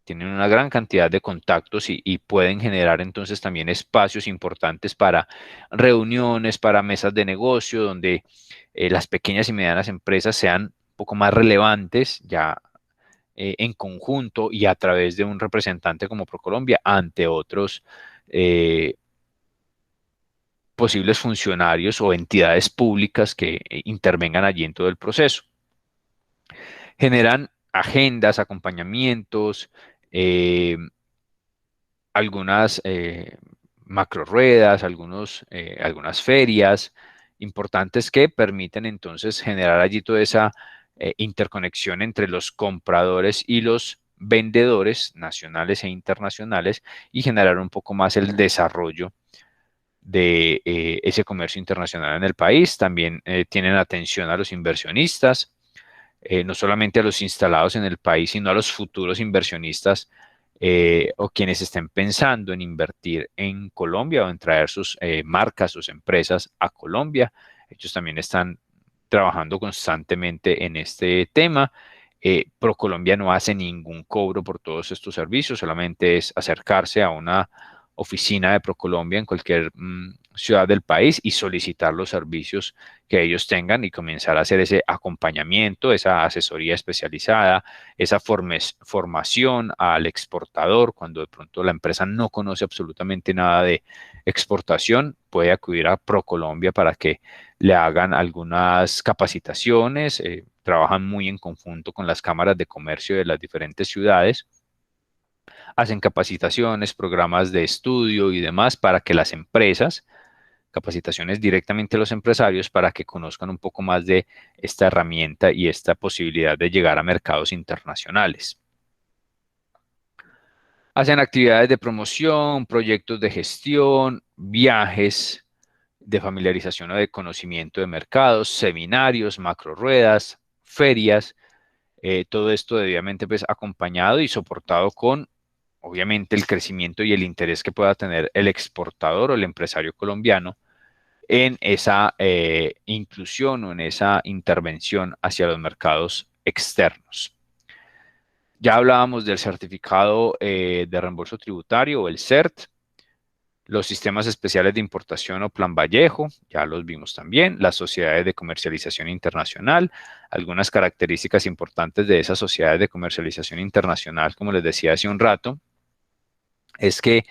Tienen una gran cantidad de contactos y pueden generar entonces también espacios importantes para reuniones, para mesas de negocio, donde las pequeñas y medianas empresas sean un poco más relevantes ya en conjunto y a través de un representante como ProColombia ante otros posibles funcionarios o entidades públicas que intervengan allí en todo el proceso. Generan agendas, acompañamientos, algunas macro ruedas, algunas ferias importantes que permiten entonces generar allí toda esa interconexión entre los compradores y los vendedores nacionales e internacionales y generar un poco más el desarrollo de ese comercio internacional en el país. También tienen atención a los inversionistas, no solamente a los instalados en el país, sino a los futuros inversionistas o quienes estén pensando en invertir en Colombia o en traer sus marcas, sus empresas a Colombia. Ellos también están trabajando constantemente en este tema. ProColombia no hace ningún cobro por todos estos servicios, solamente es acercarse a una oficina de ProColombia en cualquier ciudad del país y solicitar los servicios que ellos tengan y comenzar a hacer ese acompañamiento, esa asesoría especializada, esa formación al exportador. Cuando de pronto la empresa no conoce absolutamente nada de exportación, puede acudir a ProColombia para que le hagan algunas capacitaciones. Trabajan muy en conjunto con las cámaras de comercio de las diferentes ciudades. Hacen capacitaciones, programas de estudio y demás para que las empresas capacitaciones directamente a los empresarios para que conozcan un poco más de esta herramienta y esta posibilidad de llegar a mercados internacionales. Hacen actividades de promoción, proyectos de gestión, viajes de familiarización o de conocimiento de mercados, seminarios, macroruedas, ferias, todo esto debidamente pues acompañado y soportado con, obviamente, el crecimiento y el interés que pueda tener el exportador o el empresario colombiano en esa inclusión o en esa intervención hacia los mercados externos. Ya hablábamos del certificado de reembolso tributario o el CERT, los sistemas especiales de importación o Plan Vallejo, ya los vimos también, las sociedades de comercialización internacional, algunas características importantes de esas sociedades de comercialización internacional, como les decía hace un rato, es que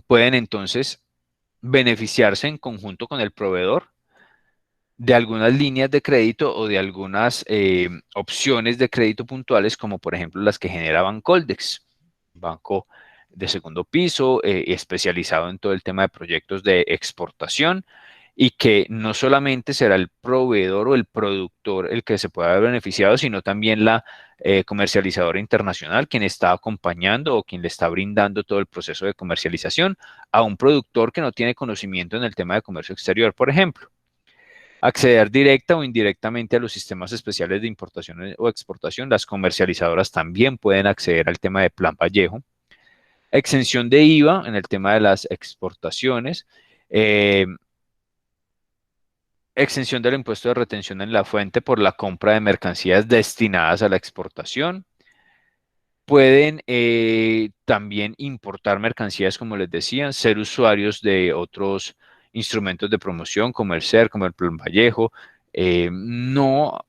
pueden entonces beneficiarse en conjunto con el proveedor de algunas líneas de crédito o de algunas opciones de crédito puntuales, como por ejemplo las que genera Bancoldex, banco de segundo piso, especializado en todo el tema de proyectos de exportación, y que no solamente será el proveedor o el productor el que se pueda haber beneficiado, sino también la comercializadora internacional, quien está acompañando o quien le está brindando todo el proceso de comercialización a un productor que no tiene conocimiento en el tema de comercio exterior, por ejemplo. Acceder directa o indirectamente a los sistemas especiales de importación o exportación. Las comercializadoras también pueden acceder al tema de Plan Vallejo. Exención de IVA en el tema de las exportaciones. Exención del impuesto de retención en la fuente por la compra de mercancías destinadas a la exportación. Pueden también importar mercancías, como les decía, ser usuarios de otros instrumentos de promoción como el CER, como el Plan Vallejo. No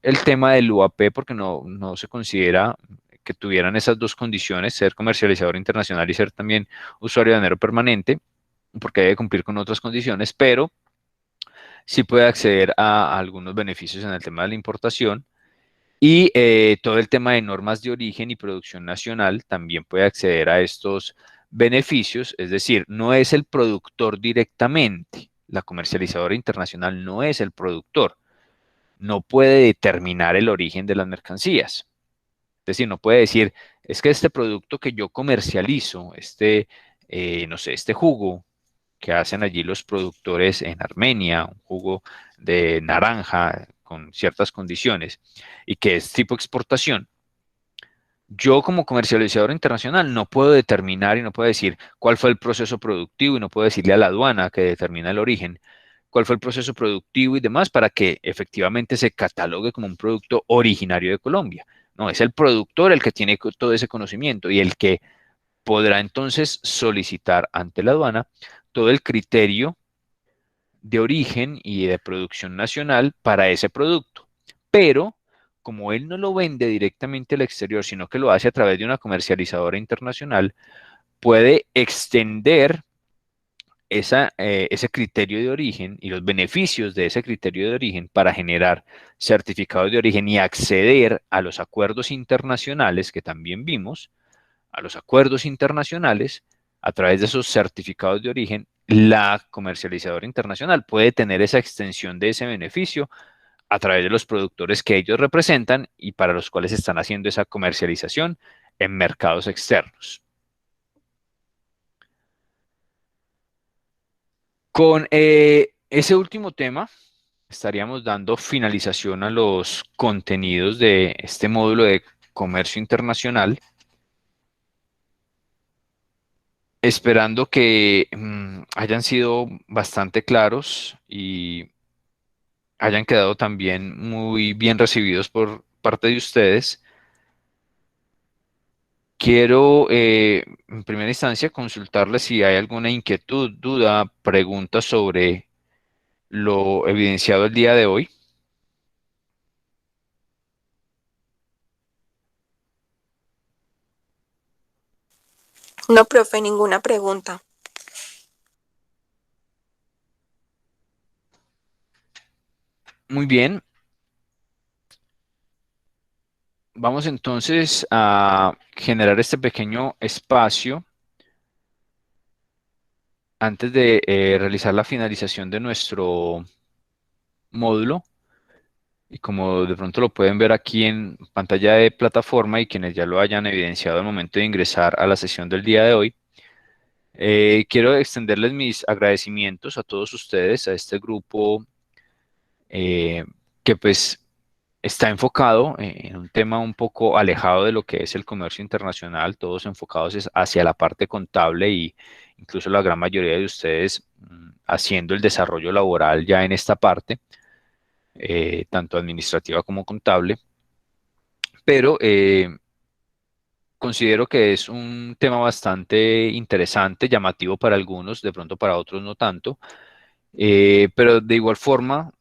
el tema del UAP, porque no se considera que tuvieran esas dos condiciones, ser comercializador internacional y ser también usuario de dinero permanente, porque debe cumplir con otras condiciones, pero sí puede acceder a algunos beneficios en el tema de la importación. Y todo el tema de normas de origen y producción nacional también puede acceder a estos beneficios, es decir, no es el productor directamente, la comercializadora internacional no es el productor, no puede determinar el origen de las mercancías. Es decir, no puede decir, es que este producto que yo comercializo, no sé, este jugo que hacen allí los productores en Armenia, un jugo de naranja con ciertas condiciones y que es tipo exportación, yo como comercializador internacional no puedo determinar y no puedo decir cuál fue el proceso productivo y no puedo decirle a la aduana que determina el origen, cuál fue el proceso productivo y demás para que efectivamente se catalogue como un producto originario de Colombia. No, es el productor el que tiene todo ese conocimiento y el que podrá entonces solicitar ante la aduana todo el criterio de origen y de producción nacional para ese producto. Pero como él no lo vende directamente al exterior, sino que lo hace a través de una comercializadora internacional, puede extender ese criterio de origen y los beneficios de ese criterio de origen para generar certificados de origen y acceder a los acuerdos internacionales que también vimos, a los acuerdos internacionales, a través de esos certificados de origen, la comercializadora internacional puede tener esa extensión de ese beneficio a través de los productores que ellos representan y para los cuales están haciendo esa comercialización en mercados externos. Con ese último tema, estaríamos dando finalización a los contenidos de este módulo de comercio internacional, esperando que hayan sido bastante claros y hayan quedado también muy bien recibidos por parte de ustedes. Quiero, en primera instancia, consultarles si hay alguna inquietud, duda, pregunta sobre lo evidenciado el día de hoy. No, profe, ninguna pregunta. Muy bien. Vamos entonces a generar este pequeño espacio antes de realizar la finalización de nuestro módulo, y como de pronto lo pueden ver aquí en pantalla de plataforma y quienes ya lo hayan evidenciado al momento de ingresar a la sesión del día de hoy, quiero extenderles mis agradecimientos a todos ustedes, a este grupo que pues está enfocado en un tema un poco alejado de lo que es el comercio internacional, todos enfocados hacia la parte contable y incluso la gran mayoría de ustedes haciendo el desarrollo laboral ya en esta parte, tanto administrativa como contable, pero considero que es un tema bastante interesante, llamativo para algunos, de pronto para otros no tanto, pero de igual forma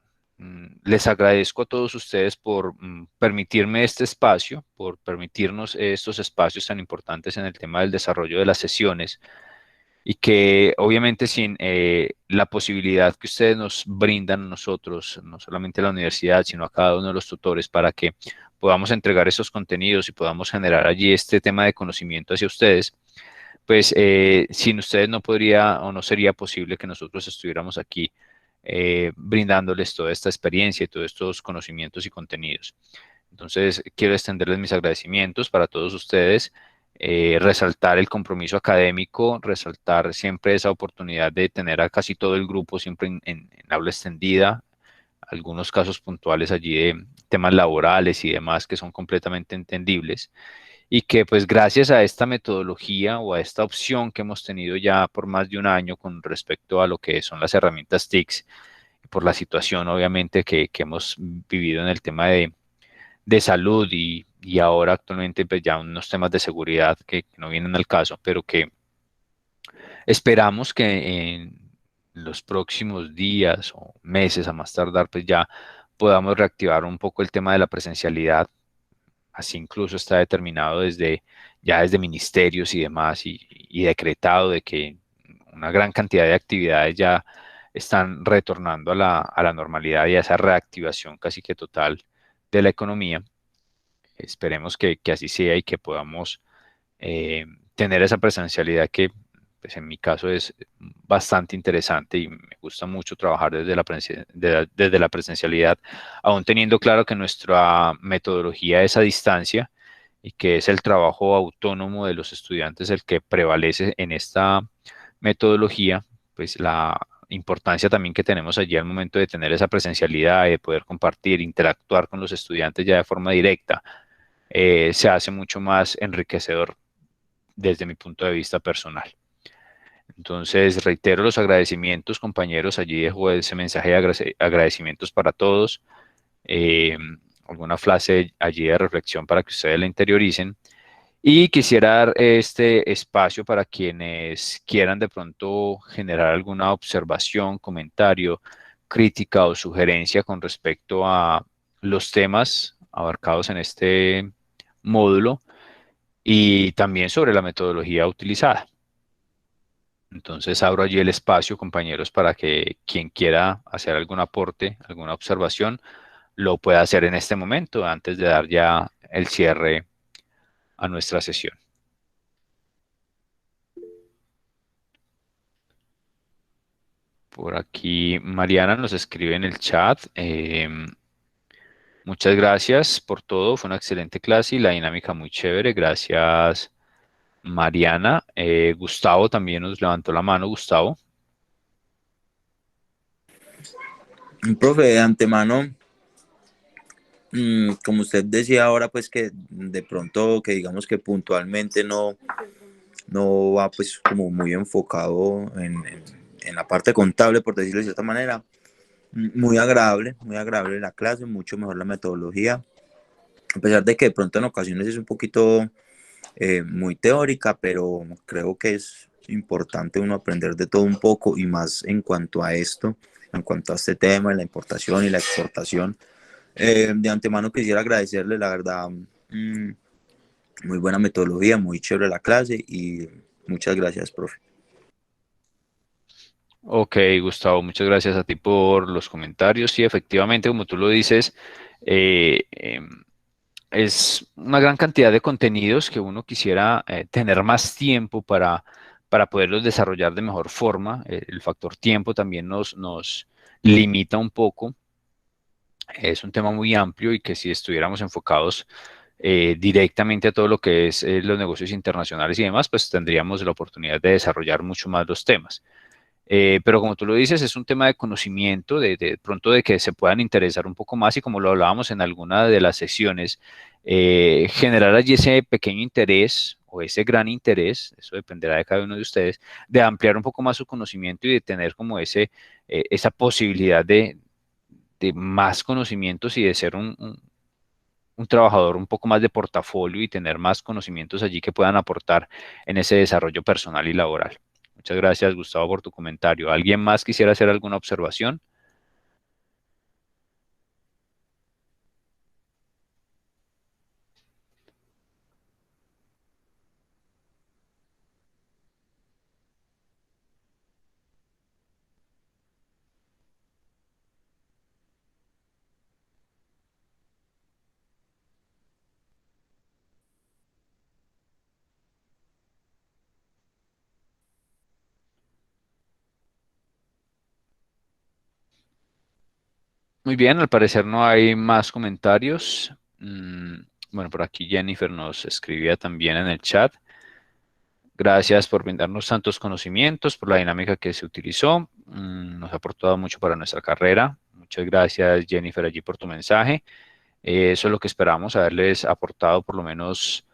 les agradezco a todos ustedes por permitirme este espacio, por permitirnos estos espacios tan importantes en el tema del desarrollo de las sesiones y que obviamente sin la posibilidad que ustedes nos brindan a nosotros, no solamente a la universidad, sino a cada uno de los tutores para que podamos entregar esos contenidos y podamos generar allí este tema de conocimiento hacia ustedes, pues sin ustedes no podría o no sería posible que nosotros estuviéramos aquí brindándoles toda esta experiencia y todos estos conocimientos y contenidos. Entonces, quiero extenderles mis agradecimientos para todos ustedes, resaltar el compromiso académico, resaltar siempre esa oportunidad de tener a casi todo el grupo siempre en aula extendida, algunos casos puntuales allí de temas laborales y demás que son completamente entendibles y que pues gracias a esta metodología o a esta opción que hemos tenido ya por más de un año con respecto a lo que son las herramientas TICS, por la situación obviamente que hemos vivido en el tema de salud y ahora actualmente pues ya unos temas de seguridad que no vienen al caso, pero que esperamos que en los próximos días o meses a más tardar pues ya podamos reactivar un poco el tema de la presencialidad. Así incluso está determinado ya desde ministerios y demás y decretado de que una gran cantidad de actividades ya están retornando a la normalidad y a esa reactivación casi que total de la economía. Esperemos que así sea y que podamos tener esa presencialidad que pues en mi caso es bastante interesante y me gusta mucho trabajar desde la presencialidad, aún teniendo claro que nuestra metodología es a distancia y que es el trabajo autónomo de los estudiantes el que prevalece en esta metodología, pues la importancia también que tenemos allí al momento de tener esa presencialidad y de poder compartir, interactuar con los estudiantes ya de forma directa, se hace mucho más enriquecedor desde mi punto de vista personal. Entonces, reitero los agradecimientos, compañeros. Allí dejo ese mensaje de agradecimientos para todos. Alguna frase allí de reflexión para que ustedes la interioricen. Y quisiera dar este espacio para quienes quieran de pronto generar alguna observación, comentario, crítica o sugerencia con respecto a los temas abarcados en este módulo y también sobre la metodología utilizada. Entonces abro allí el espacio, compañeros, para que quien quiera hacer algún aporte, alguna observación, lo pueda hacer en este momento, antes de dar ya el cierre a nuestra sesión. Por aquí Mariana nos escribe en el chat. Muchas gracias por todo, fue una excelente clase y la dinámica muy chévere. Gracias, Mariana. Gustavo también nos levantó la mano. Gustavo. Profe, de antemano, como usted decía ahora, pues que de pronto, que digamos que puntualmente no va pues como muy enfocado en la parte contable, por decirlo de cierta manera. Muy agradable la clase, mucho mejor la metodología, a pesar de que de pronto en ocasiones es un poquito muy teórica, pero creo que es importante uno aprender de todo un poco y más en cuanto a esto, en cuanto a este tema de la importación y la exportación. De antemano quisiera agradecerle, la verdad, muy buena metodología, muy chévere la clase y muchas gracias, profe. Ok, Gustavo, muchas gracias a ti por los comentarios. Sí, efectivamente, como tú lo dices, es una gran cantidad de contenidos que uno quisiera tener más tiempo para para poderlos desarrollar de mejor forma. El factor tiempo también nos limita un poco. Es un tema muy amplio y que si estuviéramos enfocados directamente a todo lo que es los negocios internacionales y demás, pues tendríamos la oportunidad de desarrollar mucho más los temas. Pero como tú lo dices, es un tema de conocimiento, de pronto de que se puedan interesar un poco más y como lo hablábamos en alguna de las sesiones, generar allí ese pequeño interés o ese gran interés, eso dependerá de cada uno de ustedes, de ampliar un poco más su conocimiento y de tener como esa posibilidad de más conocimientos y de ser un trabajador un poco más de portafolio y tener más conocimientos allí que puedan aportar en ese desarrollo personal y laboral. Muchas gracias, Gustavo, por tu comentario. ¿Alguien más quisiera hacer alguna observación? Muy bien, al parecer no hay más comentarios. Bueno, por aquí Jennifer nos escribía también en el chat. Gracias por brindarnos tantos conocimientos, por la dinámica que se utilizó. Nos ha aportado mucho para nuestra carrera. Muchas gracias, Jennifer, allí por tu mensaje. Eso es lo que esperamos, haberles aportado por lo menos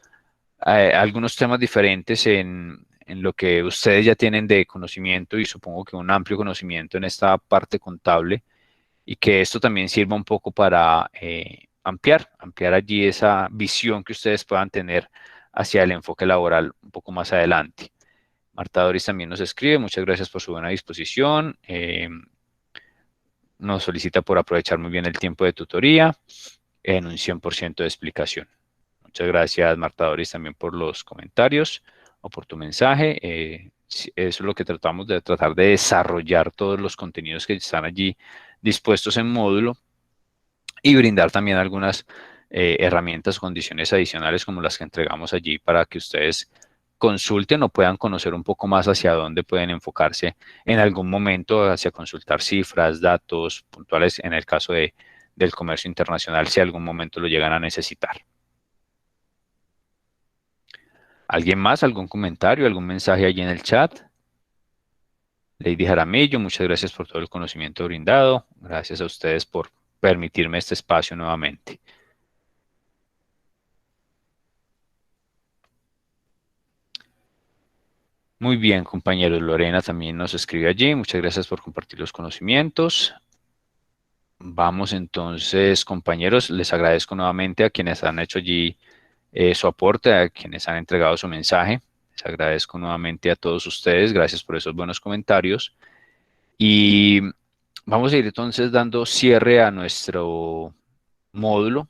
algunos temas diferentes en lo que ustedes ya tienen de conocimiento y supongo que un amplio conocimiento en esta parte contable y que esto también sirva un poco para ampliar allí esa visión que ustedes puedan tener hacia el enfoque laboral un poco más adelante. Marta Doris también nos escribe, muchas gracias por su buena disposición. Nos solicita por aprovechar muy bien el tiempo de tutoría en un 100% de explicación. Muchas gracias, Marta Doris, también por los comentarios o por tu mensaje. Eso es lo que tratamos de tratar de desarrollar todos los contenidos que están allí dispuestos en módulo y brindar también algunas herramientas o condiciones adicionales como las que entregamos allí para que ustedes consulten o puedan conocer un poco más hacia dónde pueden enfocarse en algún momento, hacia consultar cifras, datos puntuales en el caso del comercio internacional, si algún momento lo llegan a necesitar. ¿Alguien más? ¿Algún comentario? ¿Algún mensaje allí en el chat? Lady Jaramillo, muchas gracias por todo el conocimiento brindado. Gracias a ustedes por permitirme este espacio nuevamente. Muy bien, compañeros. Lorena también nos escribe allí. Muchas gracias por compartir los conocimientos. Vamos entonces, compañeros, les agradezco nuevamente a quienes han hecho allí su aporte, a quienes han entregado su mensaje. Les agradezco nuevamente a todos ustedes. Gracias por esos buenos comentarios. Y vamos a ir entonces dando cierre a nuestro módulo,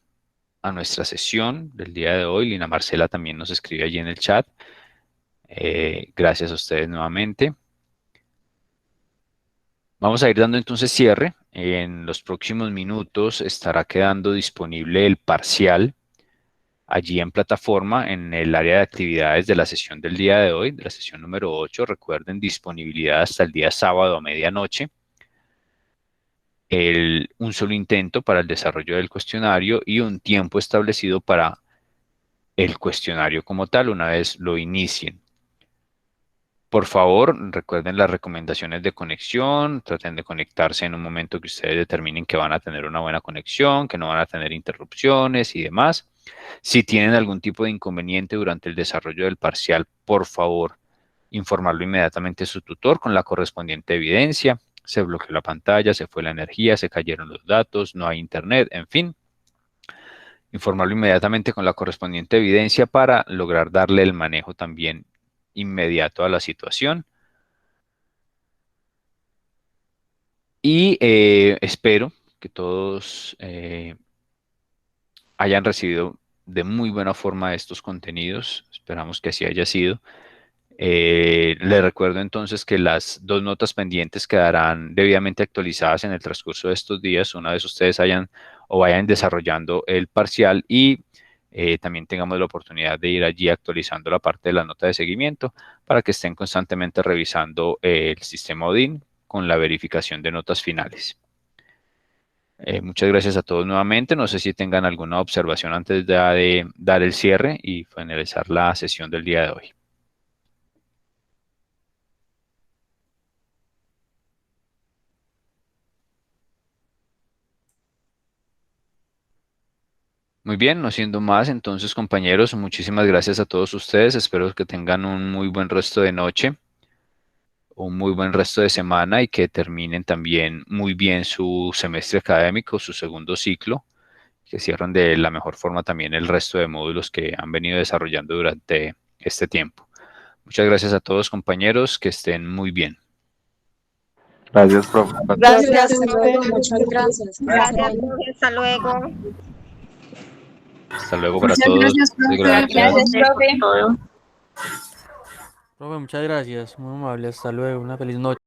a nuestra sesión del día de hoy. Lina Marcela también nos escribe allí en el chat. Gracias a ustedes nuevamente. Vamos a ir dando entonces cierre. En los próximos minutos estará quedando disponible el parcial allí en plataforma en el área de actividades de la sesión del día de hoy, de la sesión número 8. Recuerden, disponibilidad hasta el día sábado a medianoche. Un solo intento para el desarrollo del cuestionario y un tiempo establecido para el cuestionario como tal una vez lo inicien. Por favor, recuerden las recomendaciones de conexión, traten de conectarse en un momento que ustedes determinen que van a tener una buena conexión, que no van a tener interrupciones y demás. Si tienen algún tipo de inconveniente durante el desarrollo del parcial, por favor, informarlo inmediatamente a su tutor con la correspondiente evidencia. Se bloqueó la pantalla, se fue la energía, se cayeron los datos, no hay internet, en fin. Informarlo inmediatamente con la correspondiente evidencia para lograr darle el manejo también inmediato a la situación. Y espero que todos hayan recibido de muy buena forma estos contenidos. Esperamos que así haya sido. Les recuerdo entonces que las dos notas pendientes quedarán debidamente actualizadas en el transcurso de estos días, una vez ustedes vayan desarrollando el parcial y también tengamos la oportunidad de ir allí actualizando la parte de la nota de seguimiento para que estén constantemente revisando el sistema ODIN con la verificación de notas finales. Muchas gracias a todos nuevamente. No sé si tengan alguna observación antes de dar el cierre y finalizar la sesión del día de hoy. Muy bien, no siendo más, entonces compañeros, muchísimas gracias a todos ustedes. Espero que tengan un muy buen resto de noche, un muy buen resto de semana y que terminen también muy bien su semestre académico, su segundo ciclo, que cierren de la mejor forma también el resto de módulos que han venido desarrollando durante este tiempo. Muchas gracias a todos compañeros, que estén muy bien. Gracias, profe. Gracias, Muchas gracias. Gracias, profe. Hasta luego. Hasta luego para Muchas todos. gracias, profe. Gracias, profe. Profe, muchas gracias. Muy amable. Hasta luego. Una feliz noche.